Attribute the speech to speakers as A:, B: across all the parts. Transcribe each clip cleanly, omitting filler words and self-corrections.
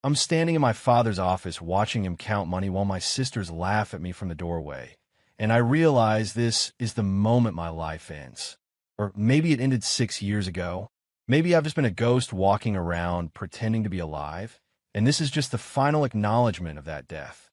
A: I'm standing in my father's office watching him count money while my sisters laugh at me from the doorway, and I realize this is the moment my life ends. Or maybe it ended 6 years ago. Maybe I've just been a ghost walking around pretending to be alive, and this is just the final acknowledgement of that death.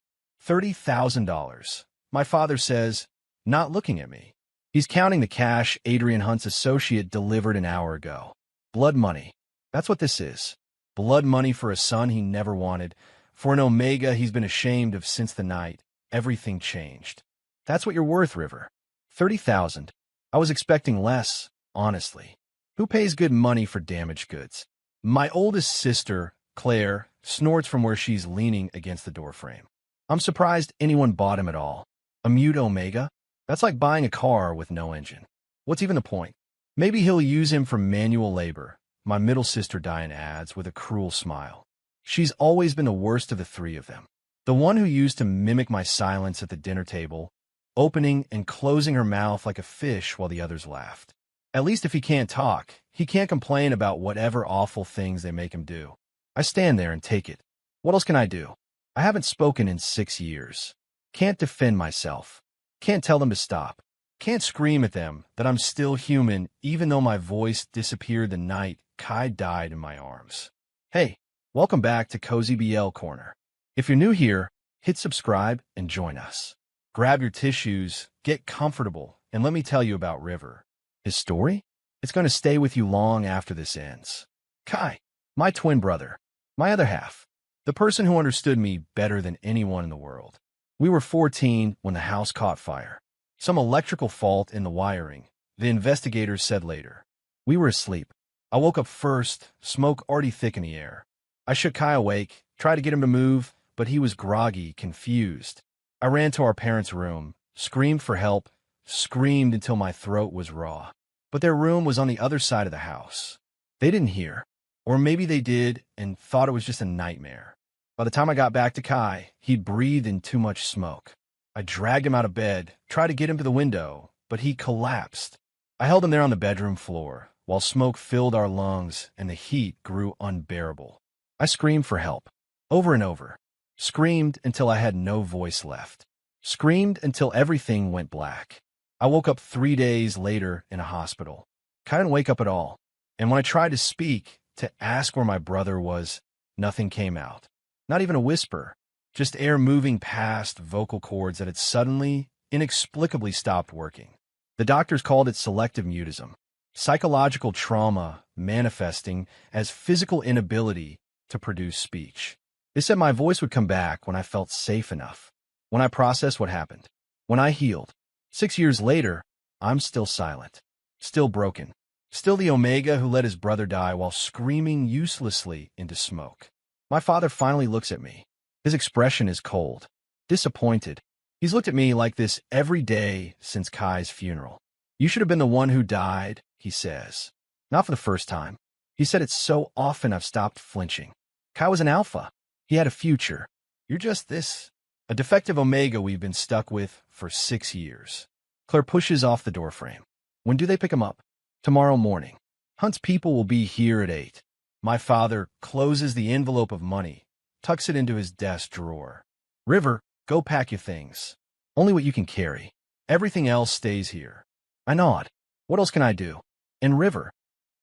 A: $30,000. My father says, not looking at me. He's counting the cash Adrian Hunt's associate delivered an hour ago. Blood money. That's what this is. Blood money for a son he never wanted, for an Omega he's been ashamed of since the night everything changed. That's what you're worth, River. 30,000. I was expecting less, honestly. Who pays good money for damaged goods? My oldest sister, Claire, snorts from where she's leaning against the doorframe. I'm surprised anyone bought him at all. A mute Omega? That's like buying a car with no engine. What's even the point? Maybe he'll use him for manual labor, my middle sister Diane adds with a cruel smile. She's always been the worst of the three of them. The one who used to mimic my silence at the dinner table, opening and closing her mouth like a fish while the others laughed. At least if he can't talk, he can't complain about whatever awful things they make him do. I stand there and take it. What else can I do? I haven't spoken in 6 years. Can't defend myself. Can't tell them to stop. Can't scream at them that I'm still human even though my voice disappeared the night Kai died in my arms. Hey, welcome back to Cozy BL Corner. If you're new here, hit subscribe and join us. Grab your tissues, get comfortable, and let me tell you about River. His story? It's going to stay with you long after this ends. Kai, my twin brother, my other half, the person who understood me better than anyone in the world. We were 14 when the house caught fire. Some electrical fault in the wiring, the investigators said later. We were asleep. I woke up first, smoke already thick in the air. I shook Kai awake, tried to get him to move, but he was groggy, confused. I ran to our parents' room, screamed for help, screamed until my throat was raw. But their room was on the other side of the house. They didn't hear. Or maybe they did and thought it was just a nightmare. By the time I got back to Kai, he'd breathed in too much smoke. I dragged him out of bed, tried to get him to the window, but he collapsed. I held him there on the bedroom floor, while smoke filled our lungs and the heat grew unbearable. I screamed for help, over and over. Screamed until I had no voice left. Screamed until everything went black. I woke up 3 days later in a hospital. Kai didn't wake up at all. And when I tried to speak, to ask where my brother was, nothing came out. Not even a whisper. Just air moving past vocal cords that had suddenly, inexplicably stopped working. The doctors called it selective mutism, psychological trauma manifesting as physical inability to produce speech. They said my voice would come back when I felt safe enough, when I processed what happened, when I healed. 6 years later, I'm still silent, still broken, still the Omega who let his brother die while screaming uselessly into smoke. My father finally looks at me. His expression is cold, disappointed. He's looked at me like this every day since Kai's funeral. You should have been the one who died, he says. Not for the first time. He said it so often I've stopped flinching. Kai was an alpha. He had a future. You're just this, a defective Omega we've been stuck with for 6 years. Claire pushes off the doorframe. When do they pick him up? Tomorrow morning. Hunt's people will be here at 8. My father closes the envelope of money, tucks it into his desk drawer. River, go pack your things. Only what you can carry. Everything else stays here. I nod. What else can I do? And River.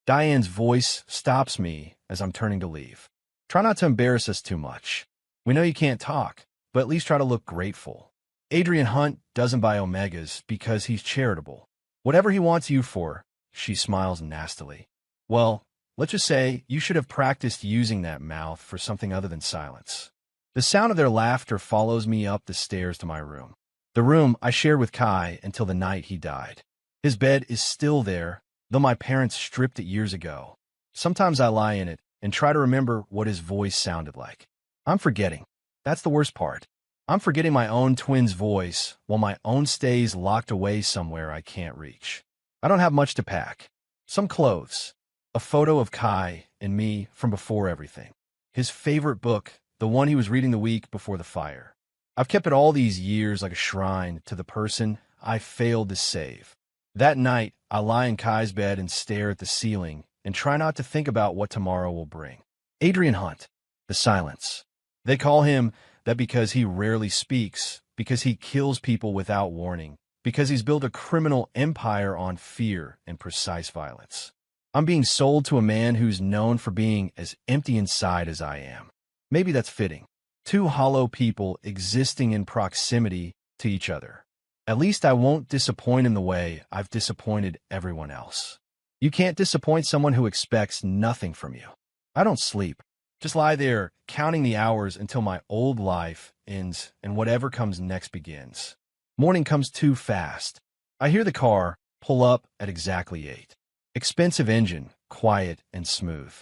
A: Diane's voice stops me as I'm turning to leave. Try not to embarrass us too much. We know you can't talk, but at least try to look grateful. Adrian Hunt doesn't buy Omegas because he's charitable. Whatever he wants you for, she smiles nastily. Well, let's just say you should have practiced using that mouth for something other than silence. The sound of their laughter follows me up the stairs to my room. The room I shared with Kai until the night he died. His bed is still there, though my parents stripped it years ago. Sometimes I lie in it and try to remember what his voice sounded like. I'm forgetting. That's the worst part. I'm forgetting my own twin's voice while my own stays locked away somewhere I can't reach. I don't have much to pack. Some clothes. A photo of Kai and me from before everything. His favorite book, the one he was reading the week before the fire. I've kept it all these years like a shrine to the person I failed to save. That night, I lie in Kai's bed and stare at the ceiling and try not to think about what tomorrow will bring. Adrian Hunt. the silence. They call him that because he rarely speaks, because he kills people without warning, because he's built a criminal empire on fear and precise violence. I'm being sold to a man who's known for being as empty inside as I am. Maybe that's fitting. Two hollow people existing in proximity to each other. At least I won't disappoint in the way I've disappointed everyone else. You can't disappoint someone who expects nothing from you. I don't sleep. Just lie there, counting the hours until my old life ends and whatever comes next begins. Morning comes too fast. I hear the car pull up at exactly 8. Expensive engine, quiet and smooth.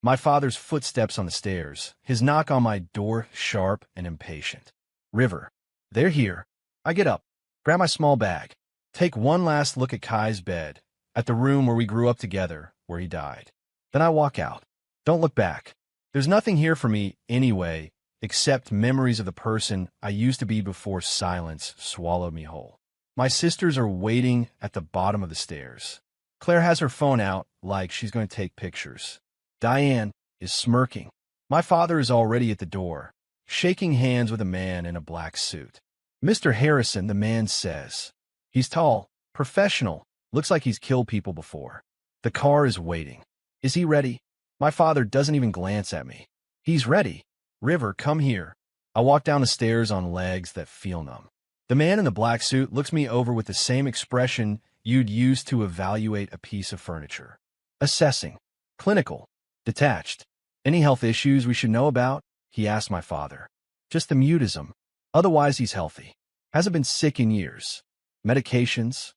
A: My father's footsteps on the stairs, his knock on my door sharp and impatient. River. They're here. I get up, grab my small bag, take one last look at Kai's bed, at the room where we grew up together, where he died. Then I walk out. Don't look back. There's nothing here for me anyway, except memories of the person I used to be before silence swallowed me whole. My sisters are waiting at the bottom of the stairs. Claire has her phone out like she's going to take pictures. Diane is smirking. My father is already at the door, shaking hands with a man in a black suit. Mr. Harrison, the man says. He's tall, professional, looks like he's killed people before. The car is waiting. Is he ready? My father doesn't even glance at me. He's ready. River, come here. I walk down the stairs on legs that feel numb. The man in the black suit looks me over with the same expression you'd use to evaluate a piece of furniture. Assessing. Clinical. Detached. Any health issues we should know about? He asked my father. Just the mutism. Otherwise, he's healthy. Hasn't been sick in years. Medications?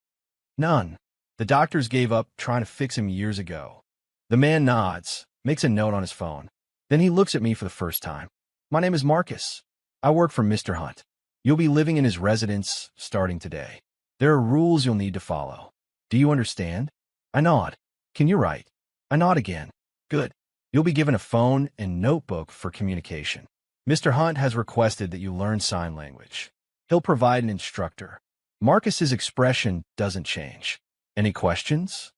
A: None. The doctors gave up trying to fix him years ago. The man nods, makes a note on his phone. Then he looks at me for the first time. My name is Marcus. I work for Mr. Hunt. You'll be living in his residence starting today. There are rules you'll need to follow. Do you understand? I nod. Can you write? I nod again. Good. You'll be given a phone and notebook for communication. Mr. Hunt has requested that you learn sign language. He'll provide an instructor. Marcus's expression doesn't change. Any questions?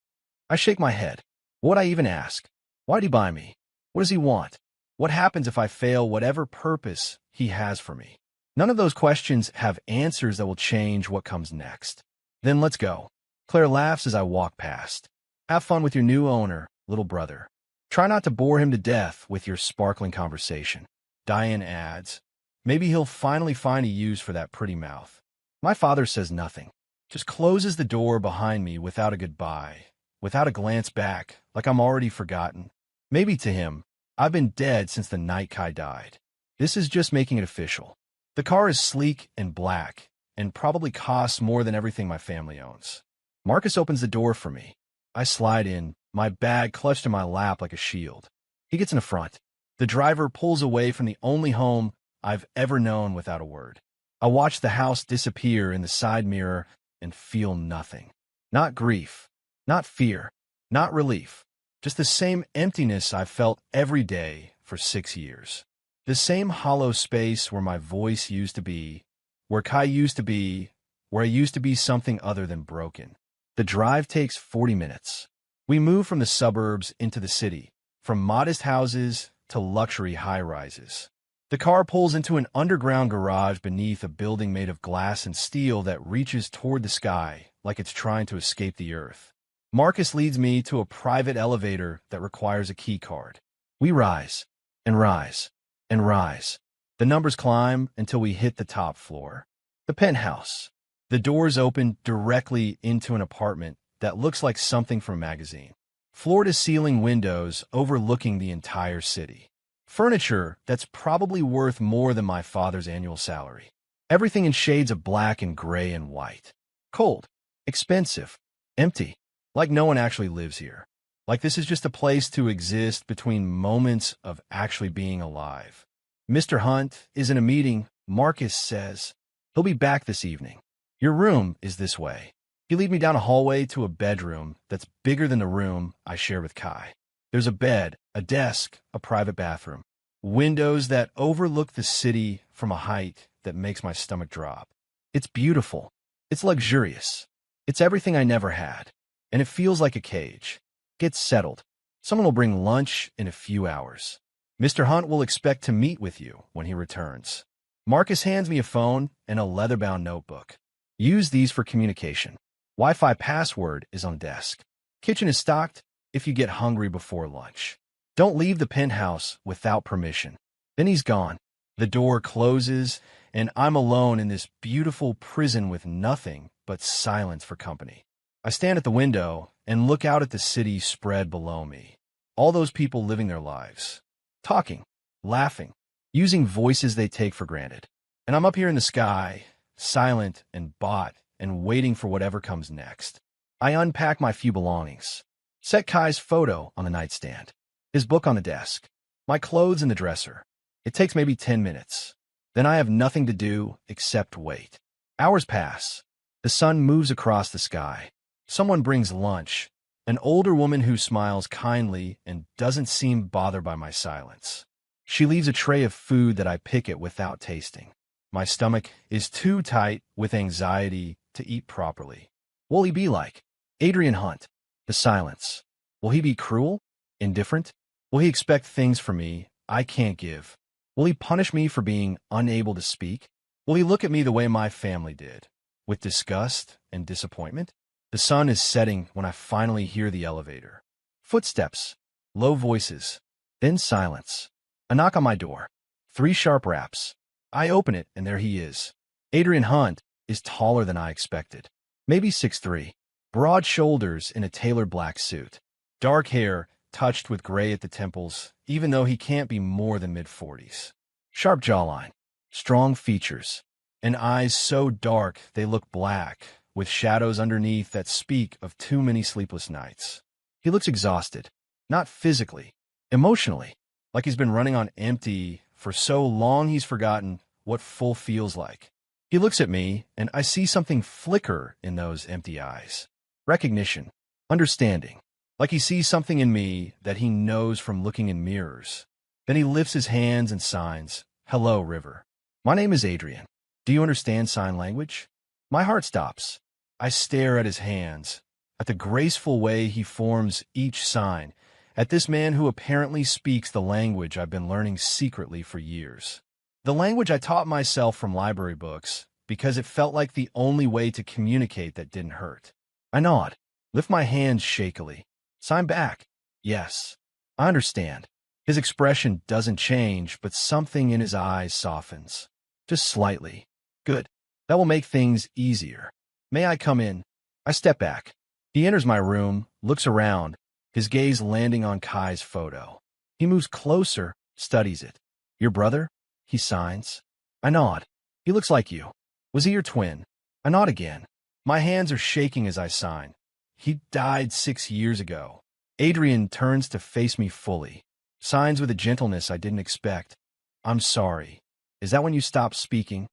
A: I shake my head. What'd I even ask? Why'd he buy me? What does he want? What happens if I fail whatever purpose he has for me? None of those questions have answers that will change what comes next. Then let's go. Claire laughs as I walk past. Have fun with your new owner, little brother. Try not to bore him to death with your sparkling conversation. Diane adds, maybe he'll finally find a use for that pretty mouth. My father says nothing, just closes the door behind me without a goodbye, without a glance back, like I'm already forgotten. Maybe to him, I've been dead since the night Kai died. This is just making it official. The car is sleek and black, and probably costs more than everything my family owns. Marcus opens the door for me. I slide in, my bag clutched in my lap like a shield. He gets in the front. The driver pulls away from the only home I've ever known without a word. I watch the house disappear in the side mirror and feel nothing. Not grief, not fear, not relief. Just the same emptiness I've felt every day for 6 years. The same hollow space where my voice used to be, where Kai used to be, where I used to be something other than broken. The drive takes 40 minutes. We move from the suburbs into the city, from modest houses to luxury high-rises. The car pulls into an underground garage beneath a building made of glass and steel that reaches toward the sky like it's trying to escape the earth. Marcus leads me to a private elevator that requires a key card. We rise, and rise, and rise. The numbers climb until we hit the top floor. The penthouse. The doors open directly into an apartment that looks like something from a magazine. Floor-to-ceiling windows overlooking the entire city. Furniture that's probably worth more than my father's annual salary. Everything in shades of black and gray and white. Cold. Expensive. Empty. Like no one actually lives here. Like this is just a place to exist between moments of actually being alive. Mr. Hunt is in a meeting, Marcus says. He'll be back this evening. Your room is this way. He lead me down a hallway to a bedroom that's bigger than the room I share with Kai. There's a bed, a desk, a private bathroom. Windows that overlook the city from a height that makes my stomach drop. It's beautiful. It's luxurious. It's everything I never had. And it feels like a cage. Get settled. Someone will bring lunch in a few hours. Mr. Hunt will expect to meet with you when he returns. Marcus hands me a phone and a leather-bound notebook. Use these for communication. Wi-Fi password is on desk. Kitchen is stocked if you get hungry before lunch. Don't leave the penthouse without permission. Then he's gone. The door closes, and I'm alone in this beautiful prison with nothing but silence for company. I stand at the window and look out at the city spread below me. All those people living their lives. Talking, laughing, using voices they take for granted. And I'm up here in the sky, silent and bought, and waiting for whatever comes next. I unpack my few belongings. Set Kai's photo on the nightstand. His book on the desk. My clothes in the dresser. It takes maybe 10 minutes. Then I have nothing to do except wait. Hours pass. The sun moves across the sky. Someone brings lunch. An older woman who smiles kindly and doesn't seem bothered by my silence. She leaves a tray of food that I pick at without tasting. My stomach is too tight with anxiety to eat properly. What'll he be like? Adrian Hunt. The silence. Will he be cruel? Indifferent? Will he expect things from me I can't give? Will he punish me for being unable to speak? Will he look at me the way my family did, with disgust and disappointment? The sun is setting when I finally hear the elevator. Footsteps, low voices, then silence. A knock on my door. 3 sharp raps. I open it, and there he is. Adrian Hunt is taller than I expected. Maybe 6'3", broad shoulders in a tailored black suit. Dark hair touched with gray at the temples, even though he can't be more than mid-40s. Sharp jawline, strong features, and eyes so dark they look black, with shadows underneath that speak of too many sleepless nights. He looks exhausted, not physically, emotionally, like he's been running on empty for so long he's forgotten what full feels like. He looks at me, and I see something flicker in those empty eyes. Recognition, understanding, like he sees something in me that he knows from looking in mirrors. Then he lifts his hands and signs, "Hello, River. My name is Adrian. Do you understand sign language?" My heart stops. I stare at his hands, at the graceful way he forms each sign, at this man who apparently speaks the language I've been learning secretly for years. The language I taught myself from library books, because it felt like the only way to communicate that didn't hurt. I nod, lift my hands shakily. Sign back. Yes, I understand. His expression doesn't change, but something in his eyes softens. Just slightly. Good. That will make things easier. May I come in? I step back. He enters my room, looks around, his gaze landing on Kai's photo. He moves closer, studies it. Your brother? He signs. I nod. He looks like you. Was he your twin? I nod again. My hands are shaking as I sign. He died 6 years ago. Adrian turns to face me fully. Signs with a gentleness I didn't expect. I'm sorry. Is that when you stopped speaking?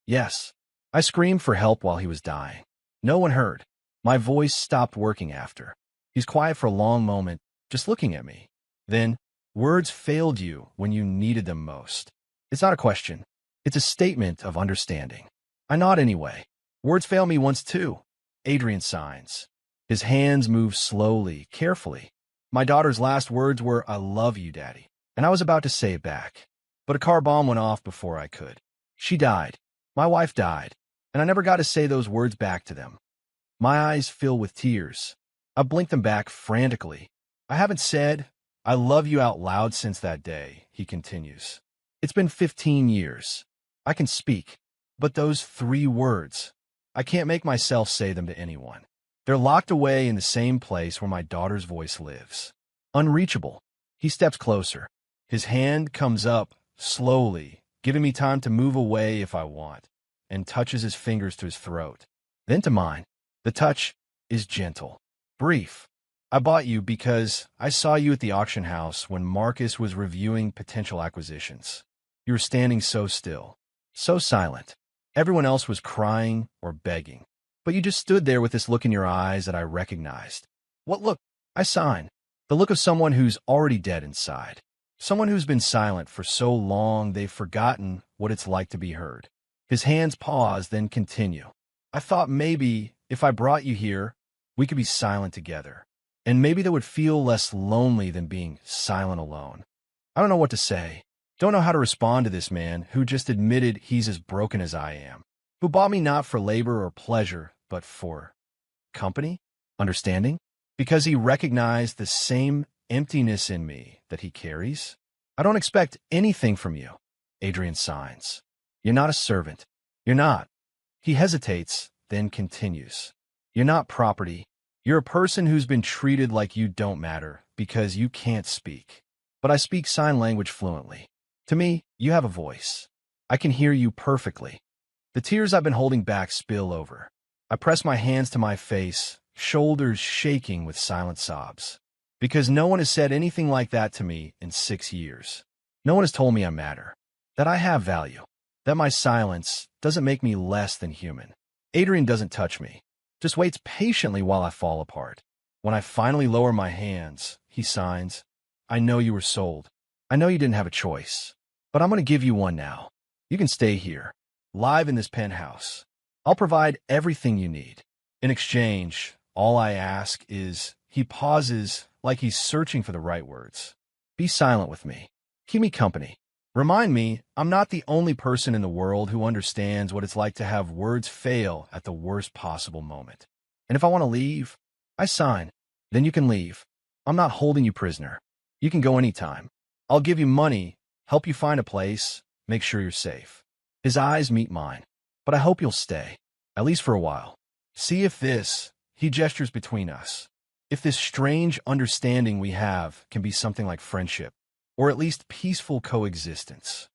A: Yes. I screamed for help while he was dying. No one heard. My voice stopped working after. He's quiet for a long moment, just looking at me. Then, words failed you when you needed them most. It's not a question. It's a statement of understanding. I nod anyway. Words fail me once too. Adrian signs. His hands move slowly, carefully. My daughter's last words were, "I love you, Daddy." And I was about to say it back. But a car bomb went off before I could. She died. My wife died. And I never got to say those words back to them. My eyes fill with tears. I blink them back frantically. I haven't said, "I love you" out loud since that day, he continues. It's been 15 years. I can speak. But those 3 words, I can't make myself say them to anyone. They're locked away in the same place where my daughter's voice lives. Unreachable. He steps closer. His hand comes up, slowly, giving me time to move away if I want, and touches his fingers to his throat. Then to mine. The touch is gentle, brief. I bought you because I saw you at the auction house when Marcus was reviewing potential acquisitions. You were standing so still, so silent. Everyone else was crying or begging. But you just stood there with this look in your eyes that I recognized. What look? I sign. The look of someone who's already dead inside. Someone who's been silent for so long they've forgotten what it's like to be heard. His hands pause, then continue. I thought maybe if I brought you here, we could be silent together. And maybe that would feel less lonely than being silent alone. I don't know what to say. Don't know how to respond to this man who just admitted he's as broken as I am, who bought me not for labor or pleasure, but for company, understanding, because he recognized the same emptiness in me that he carries. I don't expect anything from you, Adrian signs. You're not a servant. You're not. He hesitates, then continues. You're not property. You're a person who's been treated like you don't matter because you can't speak. But I speak sign language fluently. To me, you have a voice. I can hear you perfectly. The tears I've been holding back spill over. I press my hands to my face, shoulders shaking with silent sobs. Because no one has said anything like that to me in 6 years. No one has told me I matter, that I have value, that my silence doesn't make me less than human. Adrian doesn't touch me, just waits patiently while I fall apart. When I finally lower my hands, he signs, I know you were sold. I know you didn't have a choice, but I'm going to give you one now. You can stay here, live in this penthouse. I'll provide everything you need. In exchange, all I ask is, he pauses like he's searching for the right words. Be silent with me. Keep me company. Remind me I'm not the only person in the world who understands what it's like to have words fail at the worst possible moment. And if I want to leave, I sign. Then you can leave. I'm not holding you prisoner. You can go anytime. I'll give you money, help you find a place, make sure you're safe. His eyes meet mine. But I hope you'll stay, at least for a while. See if this, he gestures between us, if this strange understanding we have can be something like friendship, or at least peaceful coexistence.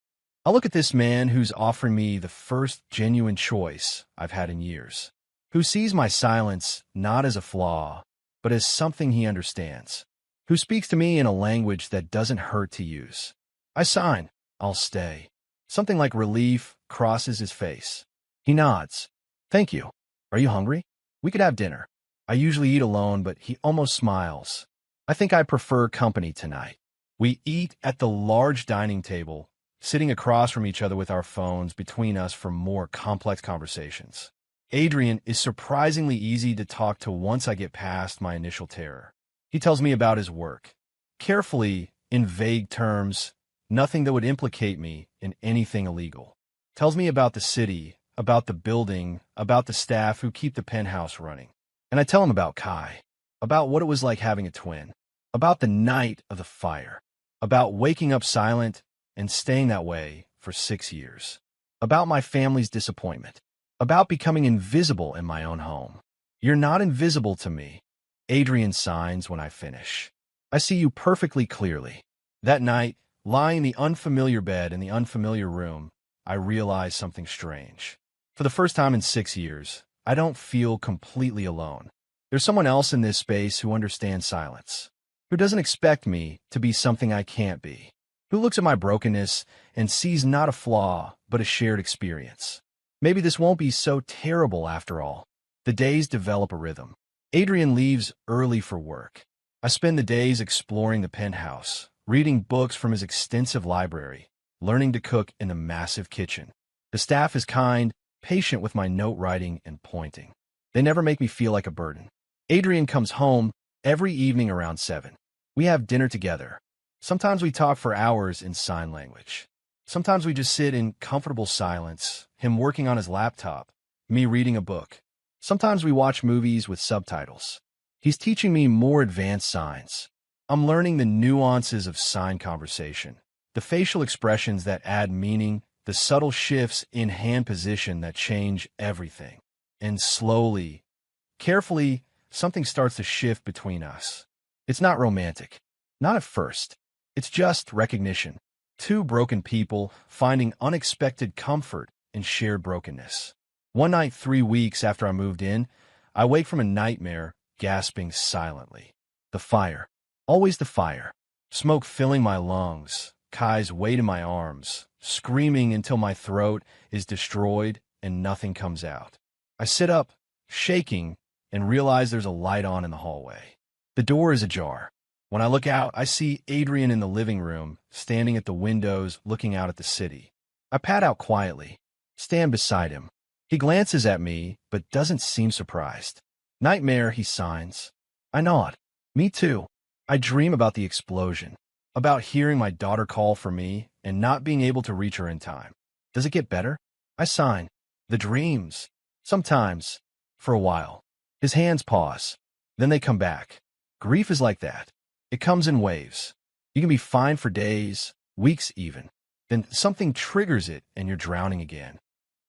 A: I look at this man who's offering me the first genuine choice I've had in years, who sees my silence not as a flaw, but as something he understands, who speaks to me in a language that doesn't hurt to use. I sign, I'll stay. Something like relief crosses his face. He nods. Thank you. Are you hungry? We could have dinner. I usually eat alone, but he almost smiles. I think I prefer company tonight. We eat at the large dining table, sitting across from each other with our phones between us for more complex conversations. Adrian is surprisingly easy to talk to once I get past my initial terror. He tells me about his work, carefully, in vague terms, nothing that would implicate me in anything illegal. Tells me about the city, about the building, about the staff who keep the penthouse running. And I tell him about Kai, about what it was like having a twin, about the night of the fire, about waking up silent and staying that way for 6 years, about my family's disappointment, about becoming invisible in my own home. You're not invisible to me, Adrian signs when I finish. I see you perfectly clearly. That night, lying in the unfamiliar bed in the unfamiliar room, I realize something strange. For the first time in 6 years, I don't feel completely alone. There's someone else in this space who understands silence, who doesn't expect me to be something I can't be, who looks at my brokenness and sees not a flaw, but a shared experience. Maybe this won't be so terrible after all. The days develop a rhythm. Adrian leaves early for work. I spend the days exploring the penthouse, reading books from his extensive library, learning to cook in the massive kitchen. The staff is kind, patient with my note writing and pointing. They never make me feel like a burden. Adrian comes home every evening around 7. We have dinner together. Sometimes we talk for hours in sign language. Sometimes we just sit in comfortable silence, him working on his laptop, me reading a book. Sometimes we watch movies with subtitles. He's teaching me more advanced signs. I'm learning the nuances of sign conversation, the facial expressions that add meaning, the subtle shifts in hand position that change everything. And slowly, carefully, something starts to shift between us. It's not romantic. Not at first. It's just recognition. Two broken people finding unexpected comfort in shared brokenness. One night 3 weeks after I moved in, I wake from a nightmare, gasping silently. The fire. Always the fire. Smoke filling my lungs, Kai's weight in my arms, screaming until my throat is destroyed and nothing comes out. I sit up, shaking, and realize there's a light on in the hallway. The door is ajar. When I look out, I see Adrian in the living room, standing at the windows looking out at the city. I pad out quietly, stand beside him. He glances at me, but doesn't seem surprised. Nightmare, he signs. I nod. Me too. I dream about the explosion, about hearing my daughter call for me and not being able to reach her in time. Does it get better? I sign. The dreams. Sometimes. For a while. His hands pause. Then they come back. Grief is like that. It comes in waves. You can be fine for days, weeks even. Then something triggers it and you're drowning again.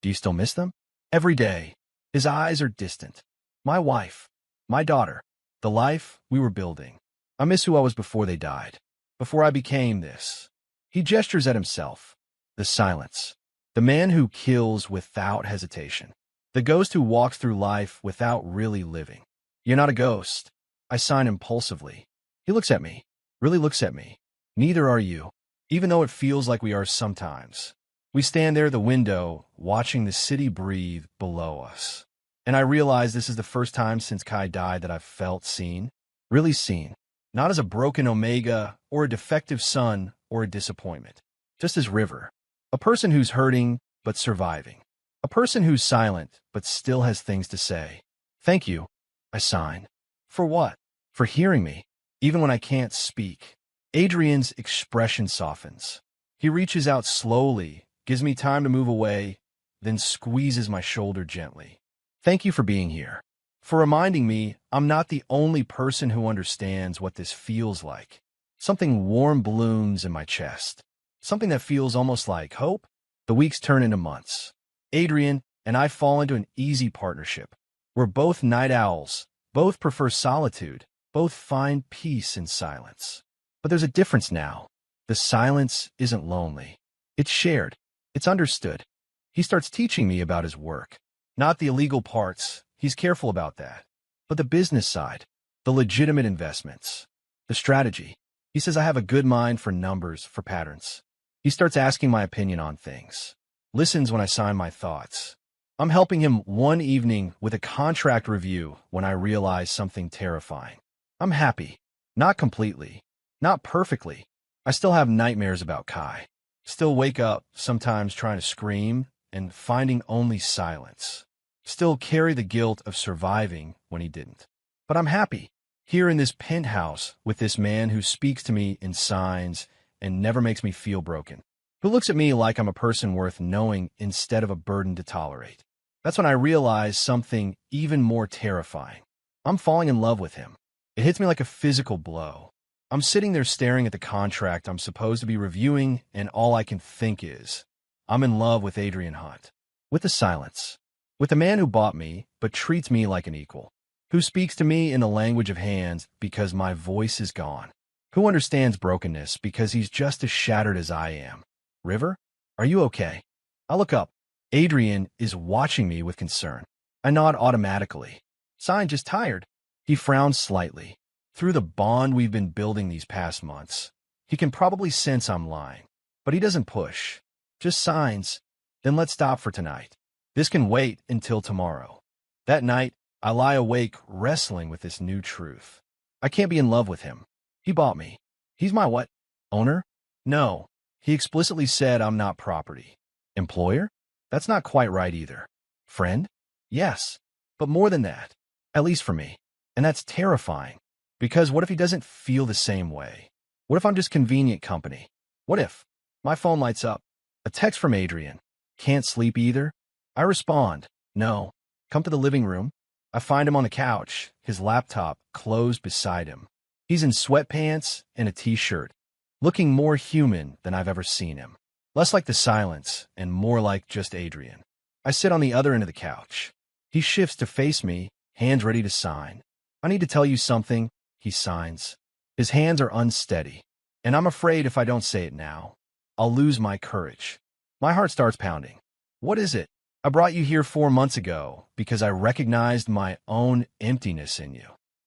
A: Do you still miss them? Every day. His eyes are distant. My wife. My daughter. The life we were building. I miss who I was before they died. Before I became this. He gestures at himself. The silence. The man who kills without hesitation. The ghost who walks through life without really living. You're not a ghost. I sign impulsively. He looks at me. Really looks at me. Neither are you. Even though it feels like we are sometimes. We stand there at the window, watching the city breathe below us. And I realize this is the first time since Kai died that I've felt seen. Really seen. Not as a broken Omega, or a defective son, or a disappointment. Just as River. A person who's hurting, but surviving. A person who's silent, but still has things to say. Thank you. I sign. For what? For hearing me, even when I can't speak. Adrian's expression softens. He reaches out slowly, gives me time to move away, then squeezes my shoulder gently. Thank you for being here. For reminding me I'm not the only person who understands what this feels like. Something warm blooms in my chest. Something that feels almost like hope. The weeks turn into months. Adrian and I fall into an easy partnership. We're both night owls, both prefer solitude, both find peace in silence. But there's a difference now. The silence isn't lonely. It's shared. It's understood. He starts teaching me about his work. Not the illegal parts. He's careful about that. But the business side. The legitimate investments. The strategy. He says I have a good mind for numbers, for patterns. He starts asking my opinion on things. Listens when I sign my thoughts. I'm helping him one evening with a contract review when I realize something terrifying. I'm happy. Not completely. Not perfectly. I still have nightmares about Kai. Still wake up, sometimes trying to scream, and finding only silence. Still carry the guilt of surviving when he didn't. But I'm happy. Here in this penthouse with this man who speaks to me in signs and never makes me feel broken. Who looks at me like I'm a person worth knowing instead of a burden to tolerate. That's when I realize something even more terrifying. I'm falling in love with him. It hits me like a physical blow. I'm sitting there staring at the contract I'm supposed to be reviewing, and all I can think is, I'm in love with Adrian Hunt. With the silence. With the man who bought me, but treats me like an equal. Who speaks to me in the language of hands because my voice is gone. Who understands brokenness because he's just as shattered as I am. River, are you okay? I look up. Adrian is watching me with concern. I nod automatically. Sign just tired. He frowns slightly. Through the bond we've been building these past months, he can probably sense I'm lying. But he doesn't push. Just signs. Then let's stop for tonight. This can wait until tomorrow. That night, I lie awake wrestling with this new truth. I can't be in love with him. He bought me. He's my what? Owner? No. He explicitly said I'm not property. Employer? That's not quite right either. Friend? Yes. But more than that. At least for me. And that's terrifying. Because what if he doesn't feel the same way? What if I'm just convenient company? What if? My phone lights up. A text from Adrian. Can't sleep either? I respond. No. Come to the living room. I find him on the couch, his laptop closed beside him. He's in sweatpants and a t-shirt, looking more human than I've ever seen him. Less like the silence and more like just Adrian. I sit on the other end of the couch. He shifts to face me, hands ready to sign. I need to tell you something, he signs. His hands are unsteady, and I'm afraid if I don't say it now, I'll lose my courage. My heart starts pounding. What is it? I brought you here 4 months ago because I recognized my own emptiness in you.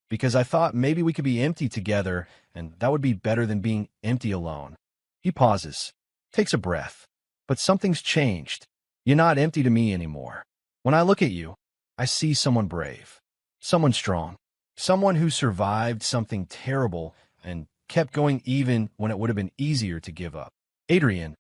A: Because I thought maybe we could be empty together, and that would be better than being empty alone. He pauses, takes a breath. But something's changed. You're not empty to me anymore. When I look at you, I see someone brave. Someone strong. Someone who survived something terrible and kept going even when it would have been easier to give up. Adrian.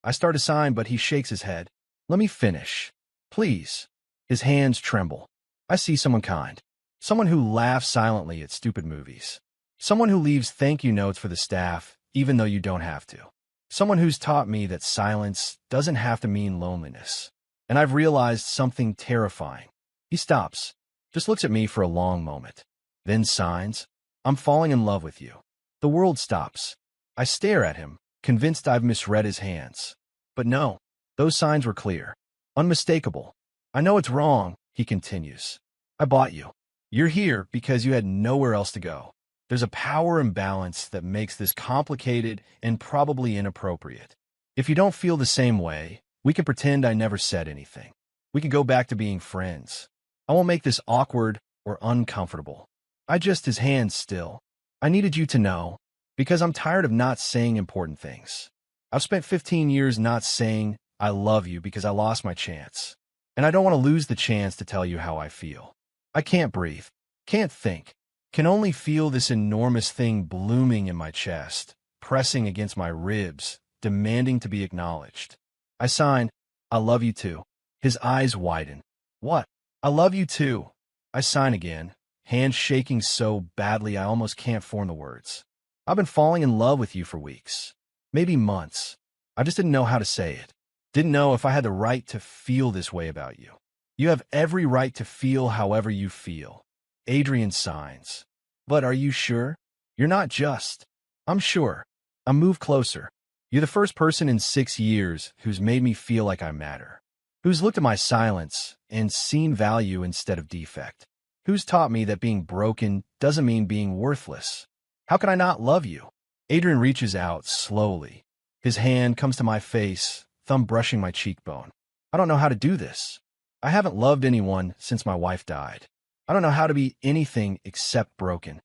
A: I start to sign, but he shakes his head. Let me finish. Please. His hands tremble. I see someone kind. Someone who laughs silently at stupid movies. Someone who leaves thank you notes for the staff, even though you don't have to. Someone who's taught me that silence doesn't have to mean loneliness. And I've realized something terrifying. He stops, just looks at me for a long moment, then signs, "I'm falling in love with you." The world stops. I stare at him, convinced I've misread his hands. But no, those signs were clear, unmistakable. "I know it's wrong," he continues. "I bought you. You're here because you had nowhere else to go." There's a power imbalance that makes this complicated and probably inappropriate. If you don't feel the same way, we can pretend I never said anything. We can go back to being friends. I won't make this awkward or uncomfortable. His hand still. "I needed you to know, because I'm tired of not saying important things. I've spent 15 years not saying I love you because I lost my chance. And I don't want to lose the chance to tell you how I feel. I can't breathe, can't think, can only feel this enormous thing blooming in my chest, pressing against my ribs, demanding to be acknowledged." I sign, "I love you too." His eyes widen. "What?" "I love you too." I sign again, hands shaking so badly I almost can't form the words. "I've been falling in love with you for weeks, maybe months. I just didn't know how to say it. Didn't know if I had the right to feel this way about you." "You have every right to feel however you feel." Adrian signs. "But are you sure? You're not just." "I'm sure." I move closer. "You're the first person in 6 years who's made me feel like I matter. Who's looked at my silence and seen value instead of defect. Who's taught me that being broken doesn't mean being worthless. How can I not love you?" Adrian reaches out slowly. His hand comes to my face, thumb brushing my cheekbone. "I don't know how to do this. I haven't loved anyone since my wife died. I don't know how to be anything except broken."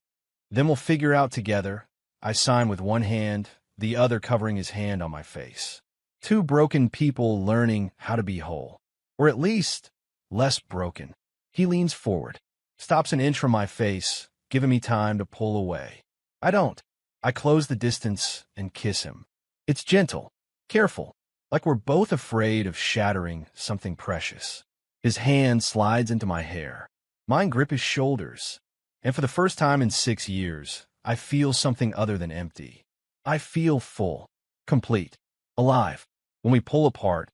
A: "Then we'll figure out together." I sign with one hand, the other covering his hand on my face. Two broken people learning how to be whole. Or at least, less broken. He leans forward, stops an inch from my face, giving me time to pull away. I don't. I close the distance and kiss him. It's gentle, careful, like we're both afraid of shattering something precious. His hand slides into my hair. Mine grip his shoulders. And for the first time in 6 years, I feel something other than empty. I feel full, complete, alive. When we pull apart,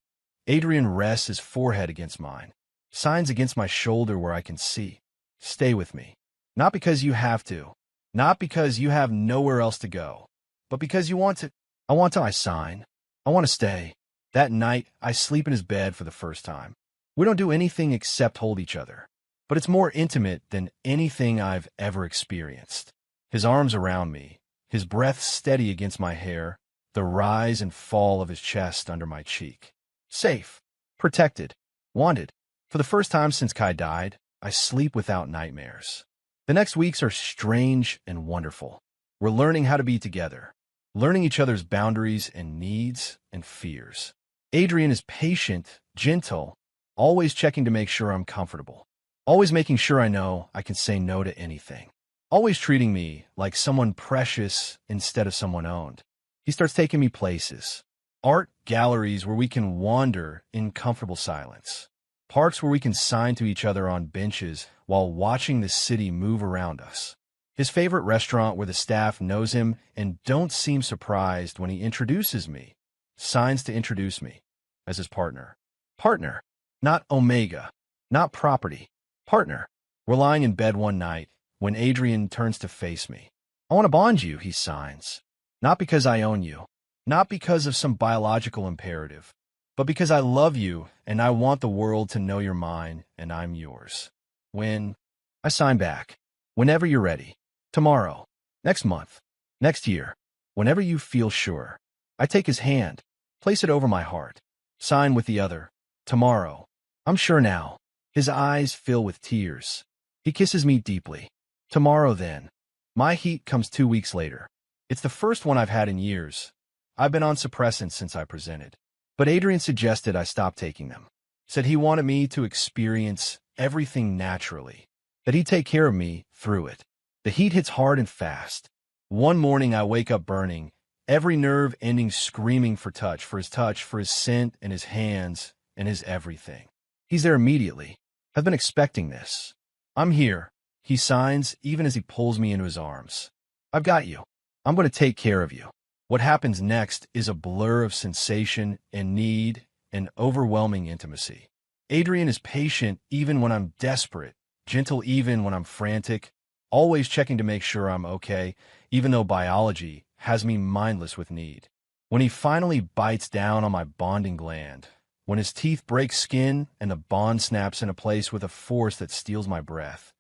A: Adrian rests his forehead against mine, signs against my shoulder where I can see. "Stay with me. Not because you have to, not because you have nowhere else to go, but because you want to." I sign. "I want to stay." That night, I sleep in his bed for the first time. We don't do anything except hold each other, but it's more intimate than anything I've ever experienced. His arms around me, his breath steady against my hair, the rise and fall of his chest under my cheek. Safe, protected, wanted. For the first time since Kai died, I sleep without nightmares. The next weeks are strange and wonderful. We're learning how to be together, learning each other's boundaries and needs and fears. Adrian is patient, gentle, always checking to make sure I'm comfortable, always making sure I know I can say no to anything, always treating me like someone precious instead of someone owned. He starts taking me places, art galleries where we can wander in comfortable silence, parks where we can sign to each other on benches while watching the city move around us. His favorite restaurant where the staff knows him and don't seem surprised when he introduces me, signs to introduce me as his partner. Partner, not Omega, not property. Partner. We're lying in bed one night when Adrian turns to face me. "I want to bond you," he signs. "Not because I own you, not because of some biological imperative, but because I love you and I want the world to know you're mine and I'm yours." I sign back. "Whenever you're ready. Tomorrow. Next month. Next year. Whenever you feel sure." I take his hand, place it over my heart, sign with the other. "Tomorrow. I'm sure now." His eyes fill with tears. He kisses me deeply. "Tomorrow then." My heat comes 2 weeks later. It's the first one I've had in years. I've been on suppressants since I presented. But Adrian suggested I stop taking them. Said he wanted me to experience everything naturally, that he'd take care of me through it. The heat hits hard and fast. One morning I wake up burning, every nerve ending screaming for his scent and his hands and his everything. He's there immediately. I've been expecting this. "I'm here," he signs even as he pulls me into his arms. "I've got you. I'm going to take care of you. What happens next is a blur of sensation and need and overwhelming intimacy. Adrian is patient even when I'm desperate, gentle even when I'm frantic, always checking to make sure I'm okay, even though biology has me mindless with need. When he finally bites down on my bonding gland, when his teeth break skin and the bond snaps into place with a force that steals my breath,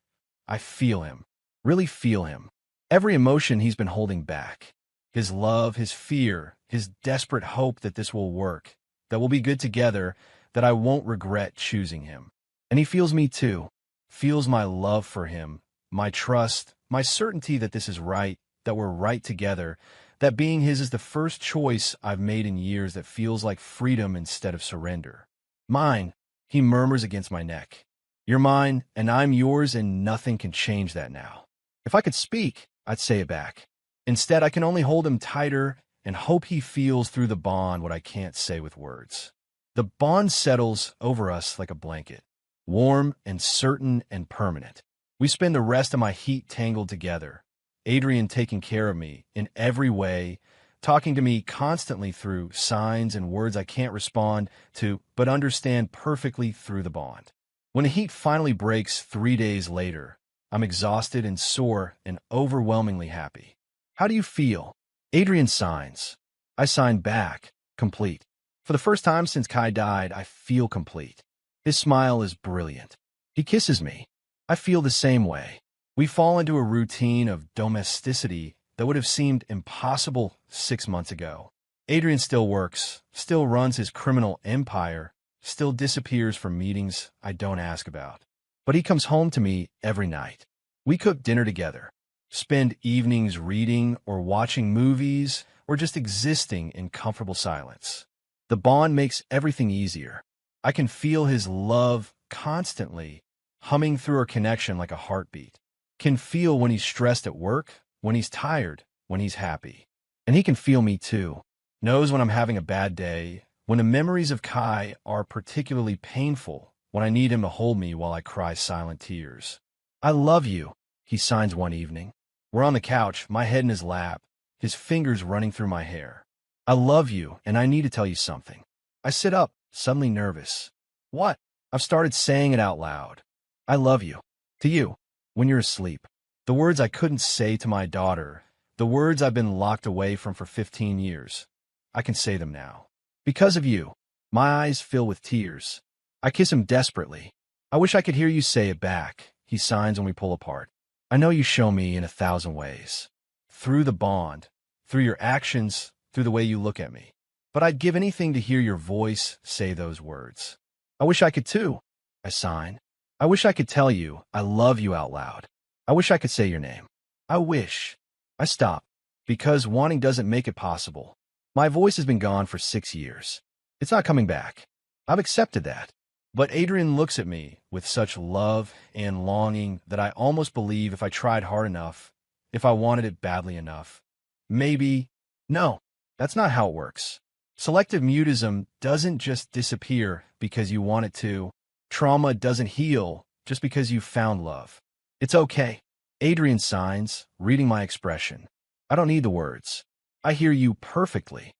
A: I feel him, really feel him. Every emotion he's been holding back. His love, his fear, his desperate hope that this will work, that we'll be good together, that I won't regret choosing him. And he feels me too, feels my love for him, my trust, my certainty that this is right, that we're right together, that being his is the first choice I've made in years that feels like freedom instead of surrender. Mine, he murmurs against my neck. You're mine, and I'm yours, and nothing can change that now. If I could speak, I'd say it back. Instead, I can only hold him tighter and hope he feels through the bond what I can't say with words. The bond settles over us like a blanket, warm and certain and permanent. We spend the rest of my heat tangled together, Adrian taking care of me in every way, talking to me constantly through signs and words I can't respond to but understand perfectly through the bond. When the heat finally breaks 3 days later, I'm exhausted and sore and overwhelmingly happy. How do you feel? Adrian signs. I sign back, complete. For the first time since Kai died, I feel complete. His smile is brilliant. He kisses me. I feel the same way. We fall into a routine of domesticity that would have seemed impossible 6 months ago. Adrian still works, still runs his criminal empire, still disappears from meetings I don't ask about. But he comes home to me every night. We cook dinner together, spend evenings reading or watching movies or just existing in comfortable silence. The bond makes everything easier. I can feel his love constantly, humming through our connection like a heartbeat. Can feel when he's stressed at work, when he's tired, when he's happy. And he can feel me too. Knows when I'm having a bad day, when the memories of Kai are particularly painful, when I need him to hold me while I cry silent tears. I love you, he signs one evening. We're on the couch, my head in his lap, his fingers running through my hair. I love you, and I need to tell you something. I sit up, suddenly nervous. What? I've started saying it out loud. I love you. To you, when you're asleep. The words I couldn't say to my daughter, the words I've been locked away from for 15 years. I can say them now. Because of you. My eyes fill with tears. I kiss him desperately. I wish I could hear you say it back, he signs when we pull apart. I know you show me in 1,000 ways. Through the bond, through your actions, through the way you look at me. But I'd give anything to hear your voice say those words. I wish I could too, I sign. I wish I could tell you I love you out loud. I wish I could say your name. I wish. I stop, because wanting doesn't make it possible. My voice has been gone for 6 years. It's not coming back. I've accepted that. But Adrian looks at me with such love and longing that I almost believe if I tried hard enough, if I wanted it badly enough, maybe. No, that's not how it works. Selective mutism doesn't just disappear because you want it to. Trauma doesn't heal just because you've found love. It's okay. Adrian signs, reading my expression. I don't need the words. I hear you perfectly.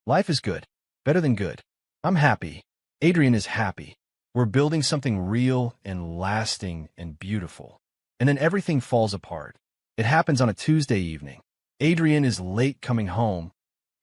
A: Life is good, better than good. I'm happy. Adrian is happy. We're building something real and lasting and beautiful. And then everything falls apart. It happens on a Tuesday evening. Adrian is late coming home.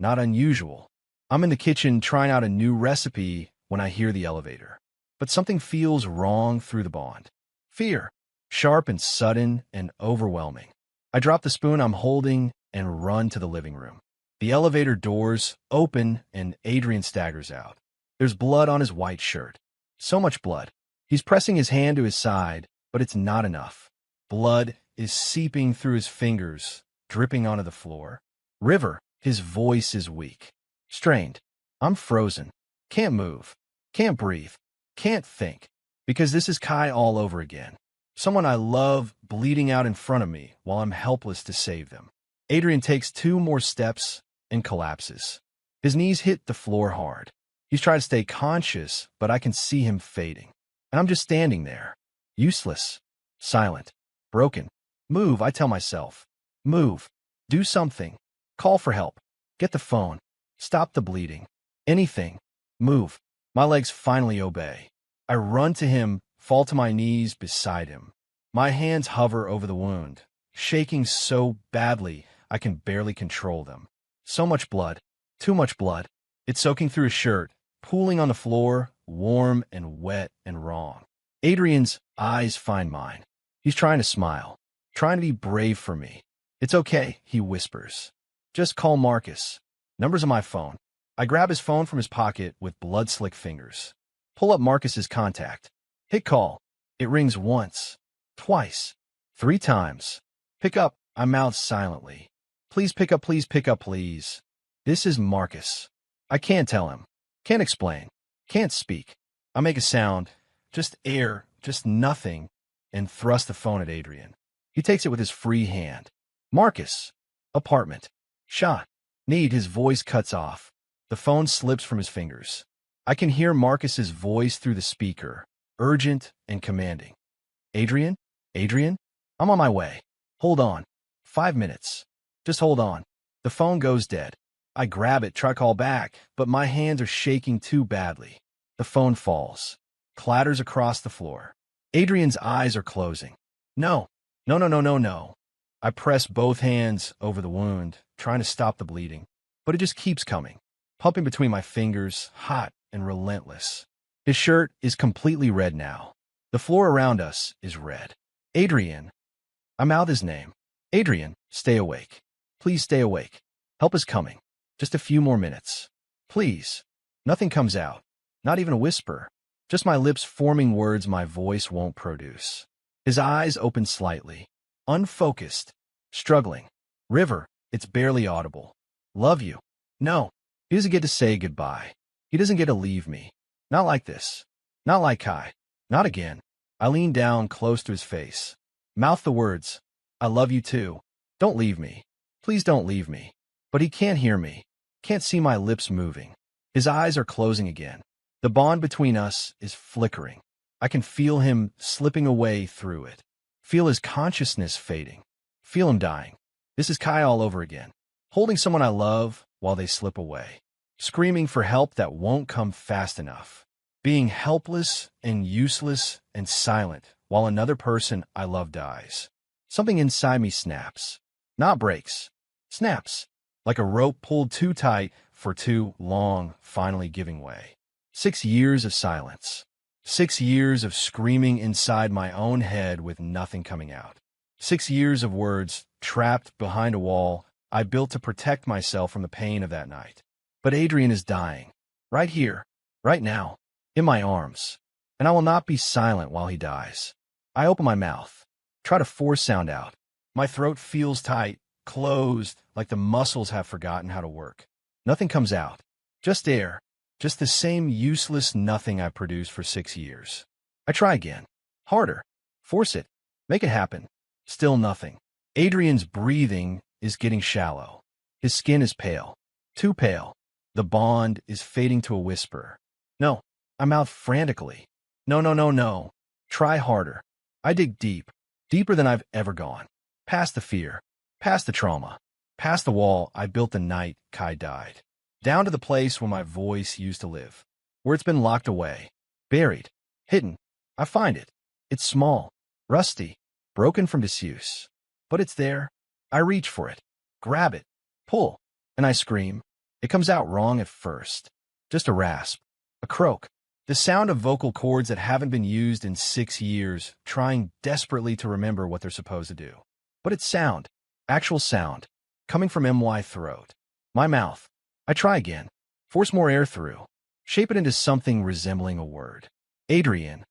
A: Not unusual. I'm in the kitchen trying out a new recipe when I hear the elevator. But something feels wrong through the bond. Fear. Sharp and sudden and overwhelming. I drop the spoon I'm holding and run to the living room. The elevator doors open and Adrian staggers out. There's blood on his white shirt. So much blood. He's pressing his hand to his side, but it's not enough. Blood is seeping through his fingers, dripping onto the floor. River. His voice is weak. Strained. I'm frozen. Can't move. Can't breathe. Can't think. Because this is Kai all over again. Someone I love bleeding out in front of me while I'm helpless to save them. Adrian takes 2 more steps and collapses. His knees hit the floor hard. He's trying to stay conscious, but I can see him fading. And I'm just standing there. Useless. Silent. Broken. Move, I tell myself. Move. Do something. Call for help. Get the phone. Stop the bleeding. Anything. Move. My legs finally obey. I run to him, fall to my knees beside him. My hands hover over the wound, shaking so badly I can barely control them. So much blood. Too much blood. It's soaking through his shirt, pooling on the floor, warm and wet and wrong. Adrian's eyes find mine. He's trying to smile, trying to be brave for me. It's okay, he whispers. Just call Marcus. Number's on my phone. I grab his phone from his pocket with blood-slick fingers. Pull up Marcus's contact. Hit call. It rings once, twice, 3 times. Pick up, I mouth silently. Please pick up, please pick up, please. This is Marcus. I can't tell him. Can't explain. Can't speak. I make a sound, just air, just nothing, and thrust the phone at Adrian. He takes it with his free hand. Marcus. Apartment. Shot. Need, his voice cuts off. The phone slips from his fingers. I can hear Marcus's voice through the speaker, urgent and commanding. Adrian? Adrian? I'm on my way. Hold on. 5 minutes. Just hold on. The phone goes dead. I grab it, try to call back, but my hands are shaking too badly. The phone falls, clatters across the floor. Adrian's eyes are closing. No, no, no, no, no, no. I press both hands over the wound, trying to stop the bleeding, but it just keeps coming, pumping between my fingers, hot and relentless. His shirt is completely red now. The floor around us is red. Adrian. I mouth his name. Adrian, stay awake. Please stay awake. Help is coming. Just a few more minutes. Please. Nothing comes out. Not even a whisper. Just my lips forming words my voice won't produce. His eyes open slightly. Unfocused. Struggling. River, it's barely audible. Love you. No. He doesn't get to say goodbye. He doesn't get to leave me. Not like this. Not like Kai. Not again. I lean down close to his face. Mouth the words. I love you too. Don't leave me. Please don't leave me. But he can't hear me. Can't see my lips moving. His eyes are closing again. The bond between us is flickering. I can feel him slipping away through it. Feel his consciousness fading. Feel him dying. This is Kai all over again. Holding someone I love while they slip away. Screaming for help that won't come fast enough. Being helpless and useless and silent while another person I love dies. Something inside me snaps. Not breaks. Snaps. Like a rope pulled too tight for too long, finally giving way. 6 years of silence. 6 years of screaming inside my own head with nothing coming out. 6 years of words trapped behind a wall I built to protect myself from the pain of that night. But Adrian is dying. Right here. Right now. In my arms. And I will not be silent while he dies. I open my mouth. Try to force sound out. My throat feels tight, closed, like the muscles have forgotten how to work. Nothing comes out. Just air. Just the same useless nothing I produced for 6 years. I try again. Harder. Force it. Make it happen. Still nothing. Adrian's breathing is getting shallow. His skin is pale. Too pale. The bond is fading to a whisper. No. I mouth frantically. No, no, no, no. Try harder. I dig deep. Deeper than I've ever gone. Past the fear. Past the trauma. Past the wall I built the night Kai died. Down to the place where my voice used to live. Where it's been locked away. Buried. Hidden. I find it. It's small. Rusty. Broken from disuse. But it's there. I reach for it. Grab it. Pull. And I scream. It comes out wrong at first. Just a rasp. A croak. The sound of vocal cords that haven't been used in 6 years, trying desperately to remember what they're supposed to do. But it's sound. Actual sound. Coming from my throat. My mouth. I try again. Force more air through. Shape it into something resembling a word. Adrian.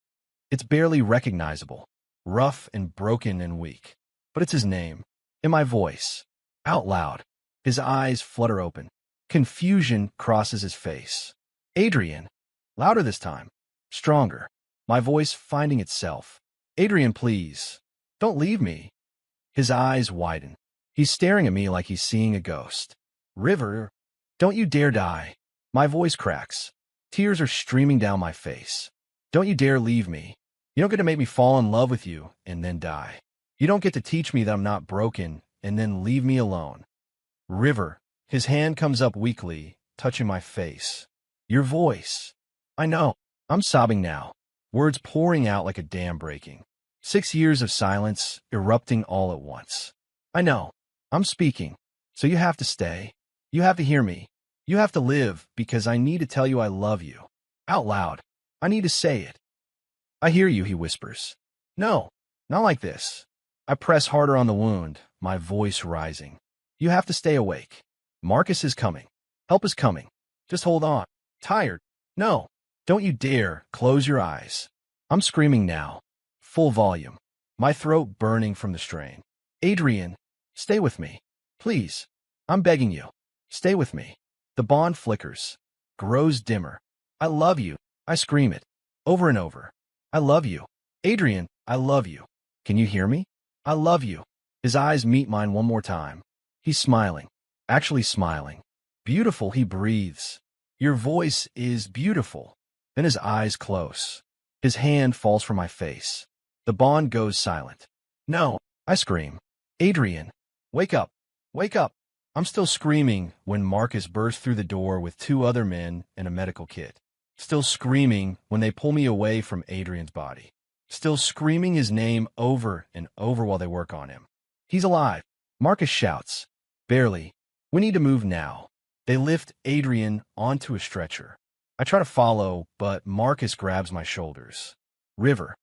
A: It's barely recognizable. Rough and broken and weak. But it's his name. In my voice. Out loud. His eyes flutter open. Confusion crosses his face. Adrian. Louder this time. Stronger. My voice finding itself. Adrian, please. Don't leave me. His eyes widen. He's staring at me like he's seeing a ghost. River. Don't you dare die. My voice cracks. Tears are streaming down my face. Don't you dare leave me. You don't get to make me fall in love with you and then die. You don't get to teach me that I'm not broken and then leave me alone. River. His hand comes up weakly, touching my face. Your voice. I know. I'm sobbing now. Words pouring out like a dam breaking. 6 years of silence, erupting all at once. I know. I'm speaking. So you have to stay. You have to hear me. You have to live, because I need to tell you I love you. Out loud. I need to say it. I hear you, he whispers. No, not like this. I press harder on the wound, my voice rising. You have to stay awake. Marcus is coming. Help is coming. Just hold on. Tired. No. Don't you dare close your eyes. I'm screaming now. Full volume. My throat burning from the strain. Adrian, stay with me. Please. I'm begging you. Stay with me. The bond flickers. Grows dimmer. I love you. I scream it. Over and over. I love you. Adrian, I love you. Can you hear me? I love you. His eyes meet mine one more time. He's smiling. Actually smiling. Beautiful, he breathes. Your voice is beautiful. Then his eyes close. His hand falls from my face. The bond goes silent. No, I scream. Adrian, wake up. Wake up. I'm still screaming when Marcus bursts through the door with 2 other men and a medical kit. Still screaming when they pull me away from Adrian's body. Still screaming his name over and over while they work on him. He's alive. Marcus shouts. Barely. We need to move now. They lift Adrian onto a stretcher. I try to follow, but Marcus grabs my shoulders. River.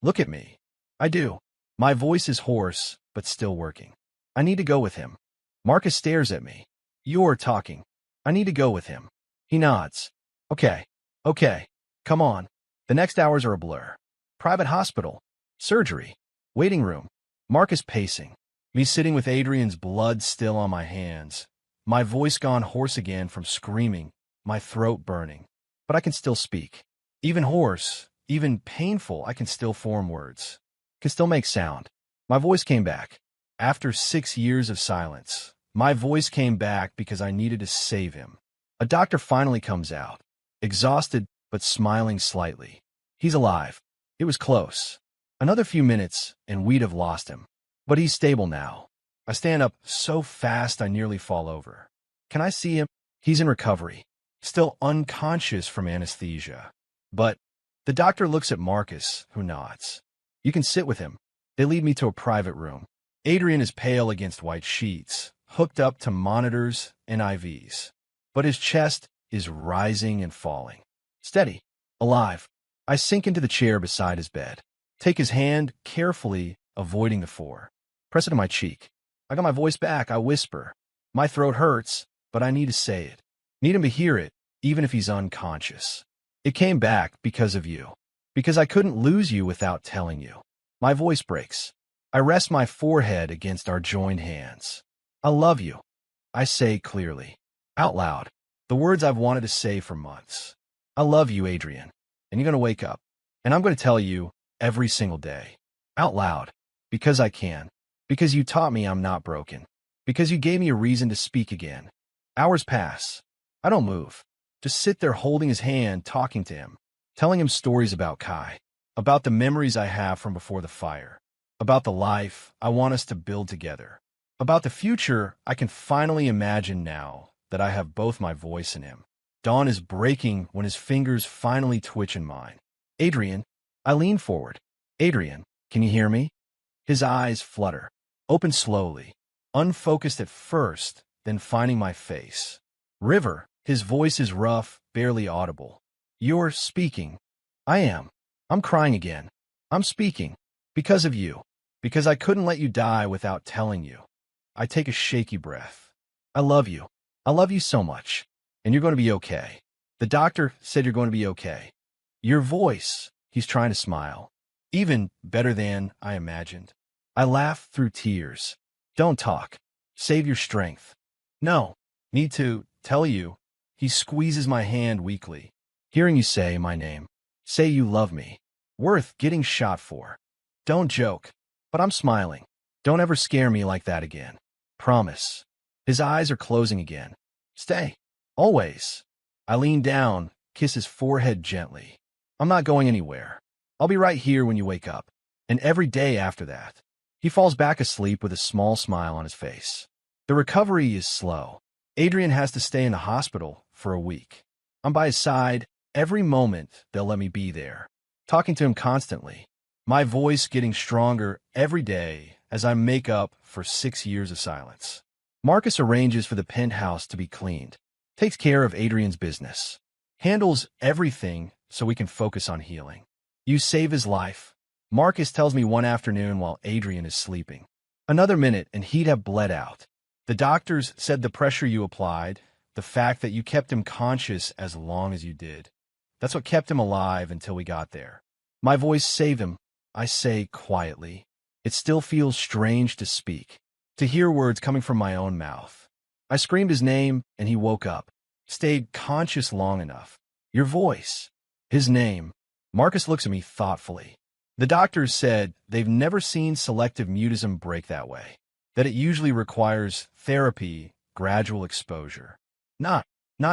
A: Look at me. I do. My voice is hoarse, but still working. I need to go with him. Marcus stares at me. You're talking. I need to go with him. He nods. Okay. Come on. The next hours are a blur. Private hospital. Surgery. Waiting room. Marcus pacing. Me sitting with Adrian's blood still on my hands. My voice gone hoarse again from screaming, my throat burning. But I can still speak. Even hoarse, even painful, I can still form words. Can still make sound. My voice came back. After 6 years of silence, my voice came back because I needed to save him. A doctor finally comes out. Exhausted, but smiling slightly. He's alive. It was close. Another few minutes, and we'd have lost him. But he's stable now. I stand up so fast I nearly fall over. Can I see him? He's in recovery. Still unconscious from anesthesia. But the doctor looks at Marcus, who nods. You can sit with him. They lead me to a private room. Adrian is pale against white sheets, hooked up to monitors and IVs. But his chest is rising and falling. Steady. Alive. I sink into the chair beside his bed. Take his hand carefully, avoiding the four. Press it to my cheek. I got my voice back, I whisper. My throat hurts, but I need to say it. Need him to hear it, even if he's unconscious. It came back because of you. Because I couldn't lose you without telling you. My voice breaks. I rest my forehead against our joined hands. I love you. I say clearly. Out loud. The words I've wanted to say for months. I love you, Adrian. And you're going to wake up. And I'm going to tell you every single day. Out loud. Because I can. Because you taught me I'm not broken. Because you gave me a reason to speak again. Hours pass. I don't move. Just sit there holding his hand, talking to him. Telling him stories about Kai. About the memories I have from before the fire. About the life I want us to build together. About the future I can finally imagine now that I have both my voice and him. Dawn is breaking when his fingers finally twitch in mine. Adrian. I lean forward. Adrian, can you hear me? His eyes flutter. Open slowly. Unfocused at first, then finding my face. River. His voice is rough, barely audible. You're speaking. I am. I'm crying again. I'm speaking. Because of you. Because I couldn't let you die without telling you. I take a shaky breath. I love you. I love you so much. And you're going to be okay. The doctor said you're going to be okay. Your voice. He's trying to smile. Even better than I imagined. I laugh through tears. Don't talk. Save your strength. No. Need to tell you. He squeezes my hand weakly. Hearing you say my name. Say you love me. Worth getting shot for. Don't joke. But I'm smiling. Don't ever scare me like that again. Promise. His eyes are closing again. Stay. Always. I lean down, kiss his forehead gently. I'm not going anywhere. I'll be right here when you wake up. And every day after that. He falls back asleep with a small smile on his face. The recovery is slow. Adrian has to stay in the hospital for a week. I'm by his side every moment they'll let me be there, talking to him constantly. My voice getting stronger every day as I make up for 6 years of silence. Marcus arranges for the penthouse to be cleaned, takes care of Adrian's business, handles everything so we can focus on healing. You save his life, Marcus tells me one afternoon while Adrian is sleeping. Another minute and he'd have bled out. The doctors said the pressure you applied, the fact that you kept him conscious as long as you did, that's what kept him alive until we got there. My voice saved him, I say quietly. It still feels strange to speak, to hear words coming from my own mouth. I screamed his name and he woke up, stayed conscious long enough. Your voice. His name. Marcus looks at me thoughtfully. The doctors said they've never seen selective mutism break that way, that it usually requires therapy, gradual exposure. Not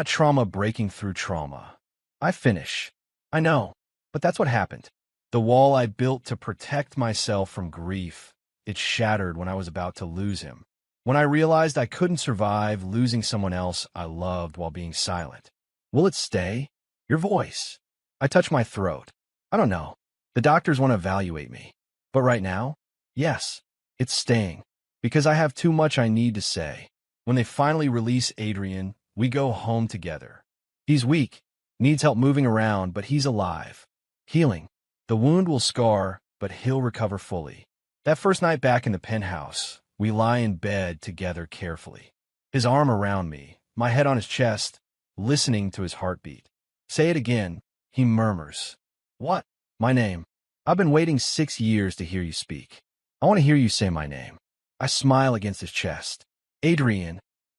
A: trauma breaking through trauma. I finish. I know, but that's what happened. The wall I built to protect myself from grief, it shattered when I was about to lose him. When I realized I couldn't survive losing someone else I loved while being silent. Will it stay? Your voice. I touch my throat. I don't know. The doctors want to evaluate me. But right now, yes, it's staying. Because I have too much I need to say. When they finally release Adrian, we go home together. He's weak, needs help moving around, but he's alive. Healing. The wound will scar, but he'll recover fully. That first night back in the penthouse, we lie in bed together carefully. His arm around me, my head on his chest, listening to his heartbeat. Say it again, he murmurs. What? My name. I've been waiting 6 years to hear you speak. I want to hear you say my name. I smile against his chest. Adrian.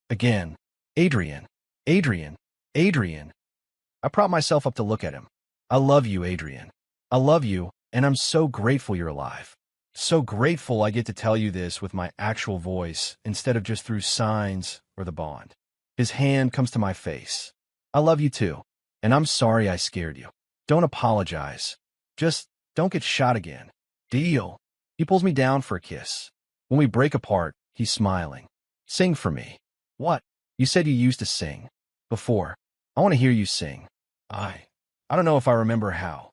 A: Again. Adrian. Adrian. Adrian. I prop myself up to look at him. I love you, Adrian. I love you, and I'm so grateful you're alive. So grateful I get to tell you this with my actual voice instead of just through signs or the bond. His hand comes to my face. I love you too, and I'm sorry I scared you. Don't apologize. Just don't get shot again. Deal. He pulls me down for a kiss. When we break apart, he's smiling. Sing for me. What? You said you used to sing. Before. I want to hear you sing. I don't know if I remember how.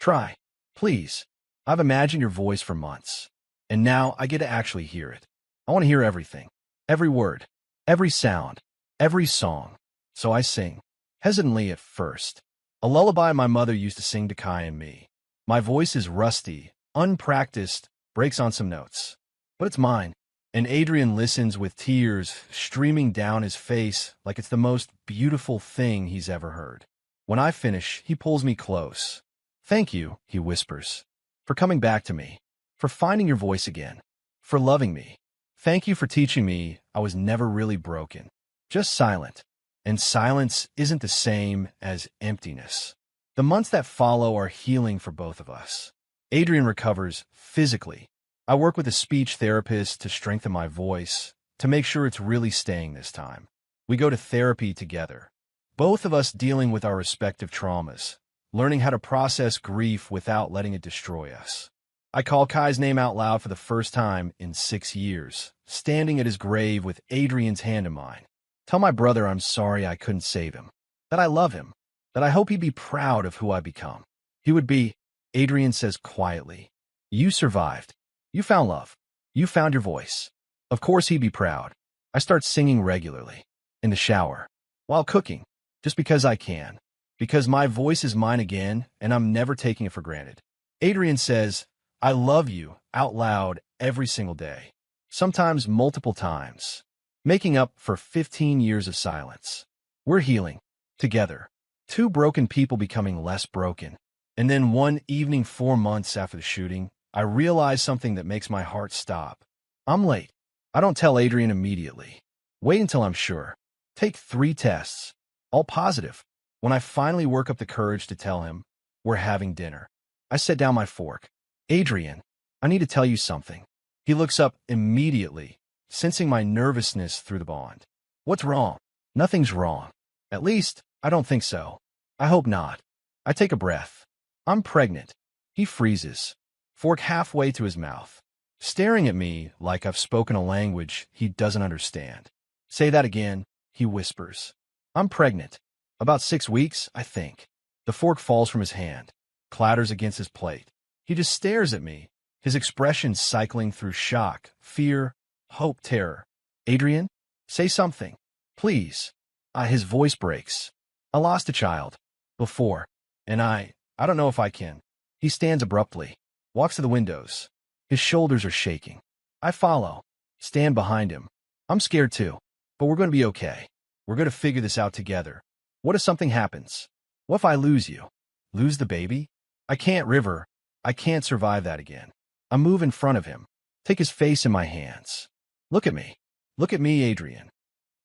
A: Try. Please. I've imagined your voice for months. And now I get to actually hear it. I want to hear everything. Every word. Every sound. Every song. So I sing. Hesitantly at first. A lullaby my mother used to sing to Kai and me. My voice is rusty, unpracticed, breaks on some notes. But it's mine. And Adrian listens with tears streaming down his face like it's the most beautiful thing he's ever heard. When I finish, he pulls me close. Thank you, he whispers, for coming back to me, for finding your voice again, for loving me. Thank you for teaching me I was never really broken, just silent. And silence isn't the same as emptiness. The months that follow are healing for both of us. Adrian recovers physically. I work with a speech therapist to strengthen my voice, to make sure it's really staying this time. We go to therapy together, both of us dealing with our respective traumas, learning how to process grief without letting it destroy us. I call Kai's name out loud for the first time in 6 years, standing at his grave with Adrian's hand in mine. Tell my brother I'm sorry I couldn't save him, that I love him, that I hope he'd be proud of who I've become. He would be, Adrian says quietly. You survived. You found love. You found your voice. Of course he'd be proud. I start singing regularly, in the shower, while cooking, just because I can, because my voice is mine again and I'm never taking it for granted. Adrian says, I love you out loud every single day, sometimes multiple times, making up for 15 years of silence. We're healing, together, 2 broken people becoming less broken. And then one evening 4 months after the shooting, I realize something that makes my heart stop. I'm late. I don't tell Adrian immediately. Wait until I'm sure. Take 3 tests, all positive. When I finally work up the courage to tell him, we're having dinner. I set down my fork. Adrian, I need to tell you something. He looks up immediately, sensing my nervousness through the bond. What's wrong? Nothing's wrong. At least, I don't think so. I hope not. I take a breath. I'm pregnant. He freezes. Fork halfway to his mouth. staring at me like I've spoken a language he doesn't understand. Say that again, he whispers. I'm pregnant. About 6 weeks, I think. The fork falls from his hand, clatters against his plate. He just stares at me, his expression cycling through shock, fear, hope, terror. Adrian, say something. Please. His voice breaks. I lost a child. Before. And I don't know if I can. He stands abruptly, walks to the windows. His shoulders are shaking. I follow, stand behind him. I'm scared too, but we're going to be okay. We're going to figure this out together. What if something happens? What if I lose you? Lose the baby? I can't, River. I can't survive that again. I move in front of him, take his face in my hands. Look at me. Look at me, Adrian.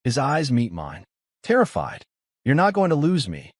A: His eyes meet mine, terrified. You're not going to lose me,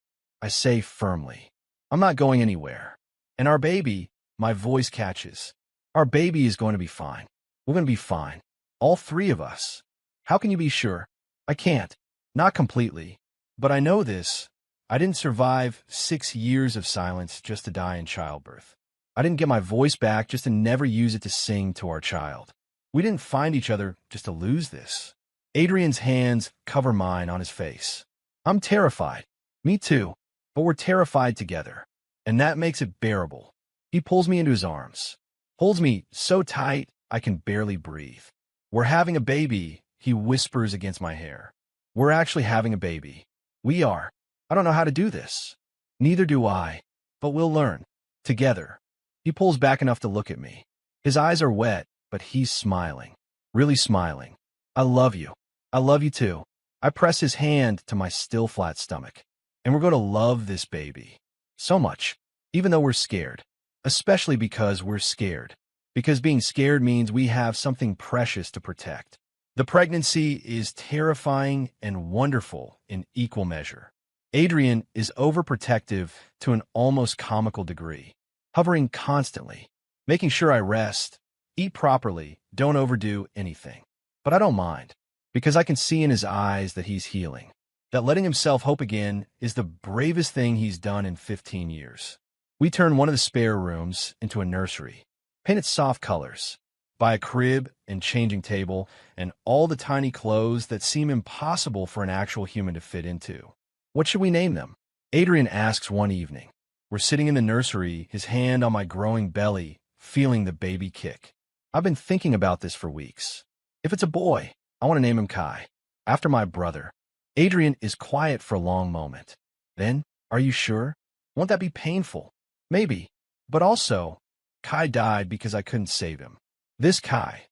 A: I say firmly. I'm not going anywhere. And our baby, my voice catches. Our baby is going to be fine. We're going to be fine. All three of us. How can you be sure? I can't. Not completely. But I know this. I didn't survive 6 years of silence just to die in childbirth. I didn't get my voice back just to never use it to sing to our child. We didn't find each other just to lose this. Adrian's hands cover mine on his face. I'm terrified. Me too. But we're terrified together. And that makes it bearable. He pulls me into his arms, holds me so tight I can barely breathe. We're having a baby, he whispers against my hair. We're actually having a baby. We are. I don't know how to do this. Neither do I. But we'll learn. Together. He pulls back enough to look at me. His eyes are wet, but he's smiling. Really smiling. I love you. I love you too. I press his hand to my still flat stomach. And we're going to love this baby. So much. Even though we're scared. Especially because we're scared. Because being scared means we have something precious to protect. The pregnancy is terrifying and wonderful in equal measure. Adrian is overprotective to an almost comical degree, hovering constantly, making sure I rest, eat properly, don't overdo anything. But I don't mind, because I can see in his eyes that he's healing, that letting himself hope again is the bravest thing he's done in 15 years. We turn one of the spare rooms into a nursery, paint it soft colors, buy a crib and changing table, and all the tiny clothes that seem impossible for an actual human to fit into. What should we name them? Adrian asks one evening. We're sitting in the nursery, his hand on my growing belly, feeling the baby kick. I've been thinking about this for weeks. If it's a boy, I want to name him Kai, after my brother. Adrian is quiet for a long moment. Then, are you sure? Won't that be painful? Maybe. But also, Kai died because I couldn't save him. This Kai,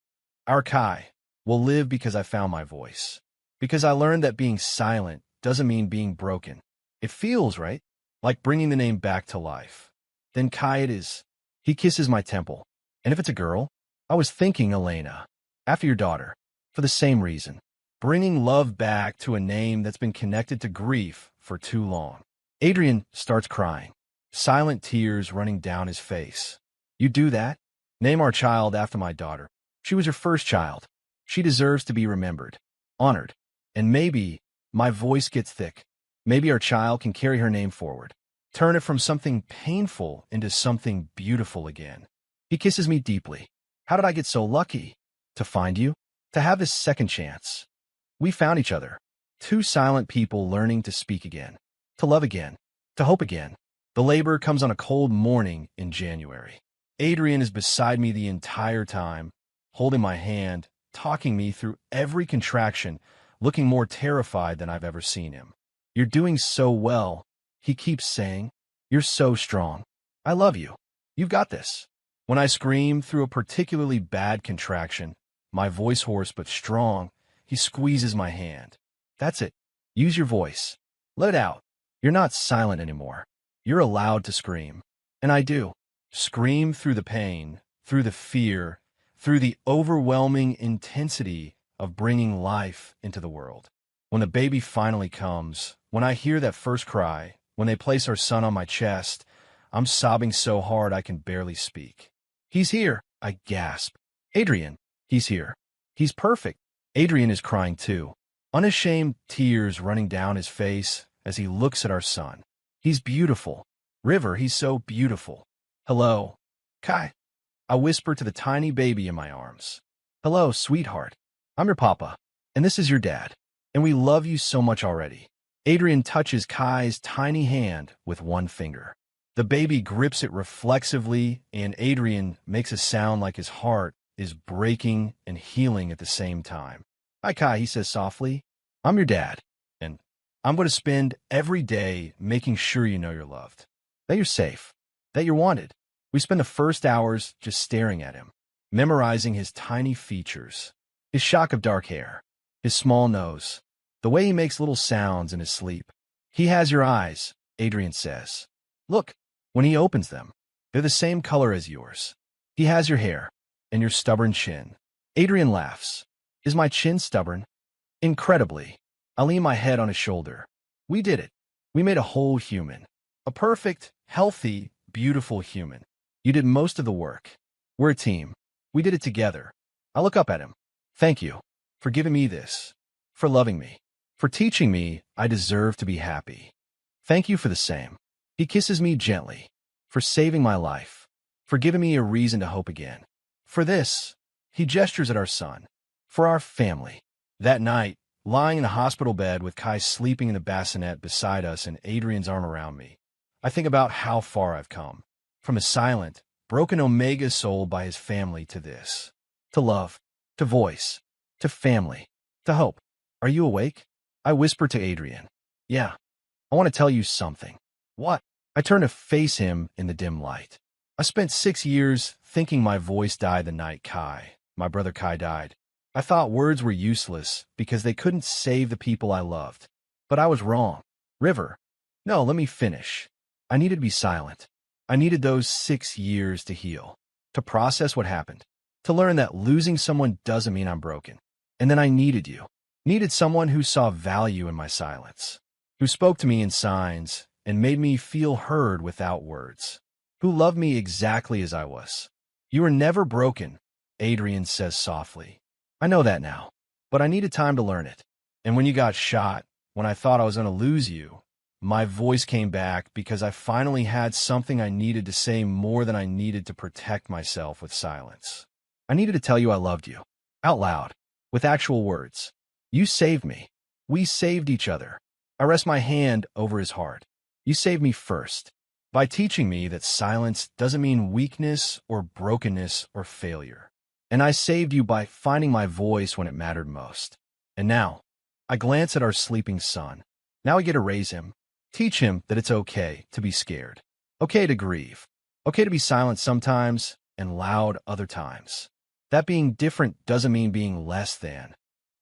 A: our Kai, will live because I found my voice. Because I learned that being silent doesn't mean being broken. It feels right, like bringing the name back to life. Then Kai it is. He kisses my temple. And if it's a girl, I was thinking Elena, after your daughter, for the same reason. Bringing love back to a name that's been connected to grief for too long. Adrian starts crying, silent tears running down his face. You do that? Name our child after my daughter. She was your first child. She deserves to be remembered, honored. And maybe my voice gets thick. Maybe our child can carry her name forward. Turn it from something painful into something beautiful again. He kisses me deeply. How did I get so lucky? To find you? To have this second chance? We found each other. Two silent people learning to speak again. To love again. To hope again. The labor comes on a cold morning in January. Adrian is beside me the entire time, holding my hand, talking me through every contraction, looking more terrified than I've ever seen him. You're doing so well, he keeps saying. You're so strong. I love you. You've got this. When I scream through a particularly bad contraction, my voice hoarse but strong, he squeezes my hand. That's it. Use your voice. Let it out. You're not silent anymore. You're allowed to scream. And I do. Scream through the pain, through the fear, through the overwhelming intensity of bringing life into the world. When the baby finally comes, when I hear that first cry, when they place our son on my chest, I'm sobbing so hard I can barely speak. He's here, I gasp. Adrian, he's here. He's perfect. Adrian is crying too, unashamed tears running down his face as he looks at our son. He's beautiful. River, he's so beautiful. Hello. Kai. I whisper to the tiny baby in my arms. Hello, sweetheart. I'm your papa, and this is your dad, and we love you so much already. Adrian touches Kai's tiny hand with one finger. The baby grips it reflexively, and Adrian makes a sound like his heart is breaking and healing at the same time. Hi, Kai, he says softly. I'm your dad, and I'm going to spend every day making sure you know you're loved, that you're safe, that you're wanted. We spend the first hours just staring at him, memorizing his tiny features, his shock of dark hair, his small nose, the way he makes little sounds in his sleep. He has your eyes, Adrian says. Look, when he opens them, they're the same color as yours. He has your hair and your stubborn chin. Adrian laughs. Is my chin stubborn? Incredibly. I lean my head on his shoulder. We did it. We made a whole human. A perfect, healthy, beautiful human. You did most of the work. We're a team. We did it together. I look up at him. Thank you for giving me this, for loving me, for teaching me I deserve to be happy. Thank you for the same. He kisses me gently, for saving my life, for giving me a reason to hope again. For this, he gestures at our son, for our family. That night, lying in the hospital bed with Kai sleeping in the bassinet beside us and Adrian's arm around me, I think about how far I've come, from a silent, broken Omega soul by his family to this, to love, to voice, to family, to hope. Are you awake? I whisper to Adrian. Yeah, I want to tell you something. What? I turn to face him in the dim light. I spent 6 years thinking my voice died the night my brother Kai died. I thought words were useless because they couldn't save the people I loved. But I was wrong. River. No, let me finish. I needed to be silent. I needed those 6 years to heal, to process what happened, to learn that losing someone doesn't mean I'm broken. And then I needed you. Needed someone who saw value in my silence, who spoke to me in signs and made me feel heard without words, who loved me exactly as I was. You were never broken, Adrian says softly. I know that now, but I needed time to learn it. And when you got shot, when I thought I was going to lose you, my voice came back because I finally had something I needed to say more than I needed to protect myself with silence. I needed to tell you I loved you, out loud, with actual words. You saved me. We saved each other. I rest my hand over his heart. You saved me first, by teaching me that silence doesn't mean weakness or brokenness or failure. And I saved you by finding my voice when it mattered most. And now, I glance at our sleeping son. Now I get to raise him, teach him that it's okay to be scared, okay to grieve, okay to be silent sometimes and loud other times. That being different doesn't mean being less than.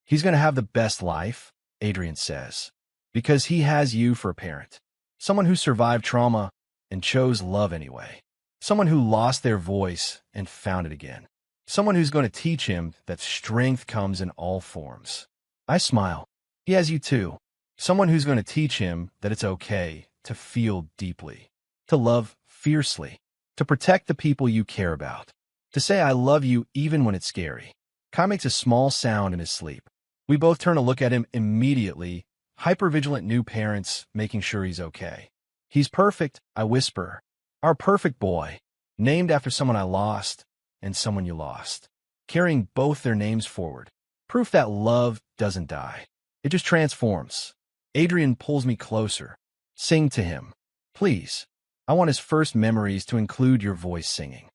A: He's going to have the best life, Adrian says, because he has you for a parent. Someone who survived trauma and chose love anyway. Someone who lost their voice and found it again. Someone who's going to teach him that strength comes in all forms. I smile. He has you too. Someone who's going to teach him that it's okay to feel deeply, to love fiercely, to protect the people you care about, to say I love you even when it's scary. Kai makes a small sound in his sleep. We both turn to look at him immediately, hypervigilant new parents making sure he's okay. He's perfect, I whisper. Our perfect boy, named after someone I lost and someone you lost, carrying both their names forward. Proof that love doesn't die. It just transforms. Adrian pulls me closer. Sing to him. Please. I want his first memories to include your voice singing.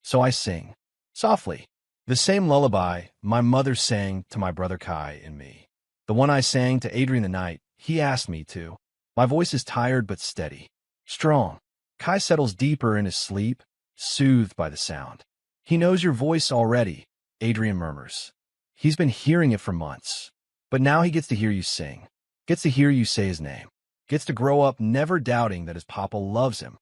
A: So I sing. Softly. The same lullaby my mother sang to my brother Kai and me. The one I sang to Adrian the night he asked me to. My voice is tired but steady. Strong. Kai settles deeper in his sleep, soothed by the sound. He knows your voice already, Adrian murmurs. He's been hearing it for months. But now he gets to hear you sing. Gets to hear you say his name. Gets to grow up never doubting that his papa loves him.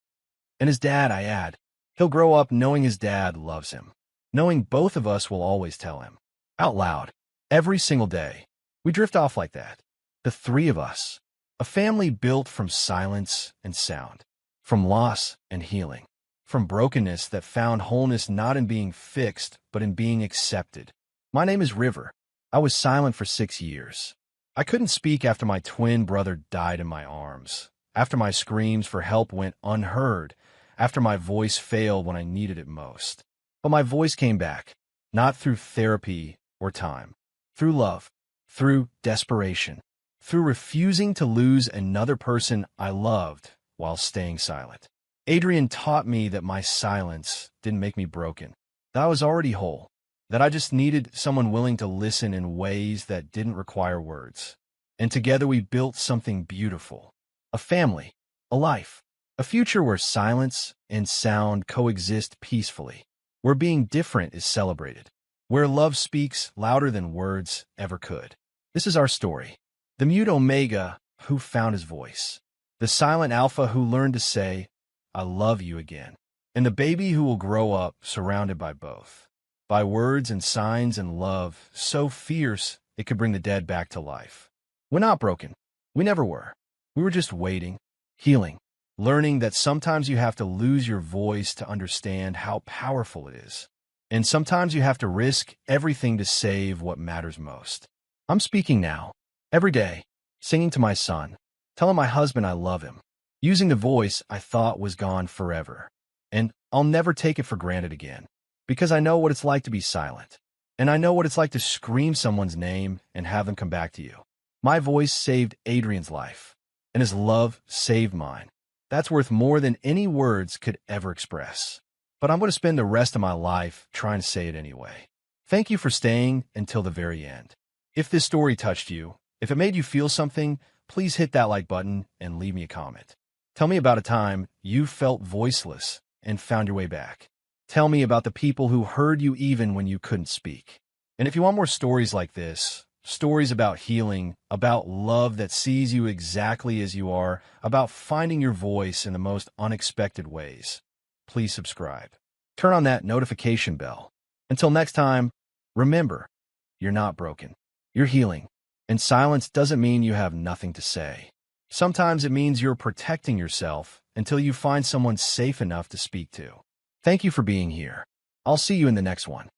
A: And his dad, I add. He'll grow up knowing his dad loves him. Knowing both of us will always tell him. Out loud. Every single day. We drift off like that. The three of us. A family built from silence and sound. From loss and healing. From brokenness that found wholeness not in being fixed, but in being accepted. My name is River. I was silent for 6 years. I couldn't speak after my twin brother died in my arms. After my screams for help went unheard. After my voice failed when I needed it most. But my voice came back, not through therapy or time, through love, through desperation, through refusing to lose another person I loved while staying silent. Adrian taught me that my silence didn't make me broken, that I was already whole, that I just needed someone willing to listen in ways that didn't require words. And together we built something beautiful, a family, a life, a future where silence and sound coexist peacefully, where being different is celebrated, where love speaks louder than words ever could. This is our story. The mute omega who found his voice, the silent alpha who learned to say, I love you again, and the baby who will grow up surrounded by both, by words and signs and love so fierce it could bring the dead back to life. We're not broken. We never were. We were just waiting, healing, learning that sometimes you have to lose your voice to understand how powerful it is. And sometimes you have to risk everything to save what matters most. I'm speaking now, every day, singing to my son, telling my husband I love him, using the voice I thought was gone forever. And I'll never take it for granted again, because I know what it's like to be silent. And I know what it's like to scream someone's name and have them come back to you. My voice saved Adrian's life, and his love saved mine. That's worth more than any words could ever express. But I'm going to spend the rest of my life trying to say it anyway. Thank you for staying until the very end. If this story touched you, if it made you feel something, please hit that like button and leave me a comment. Tell me about a time you felt voiceless and found your way back. Tell me about the people who heard you even when you couldn't speak. And if you want more stories like this, stories about healing, about love that sees you exactly as you are, about finding your voice in the most unexpected ways, please subscribe. Turn on that notification bell. Until next time, remember, you're not broken. You're healing. And silence doesn't mean you have nothing to say. Sometimes it means you're protecting yourself until you find someone safe enough to speak to. Thank you for being here. I'll see you in the next one.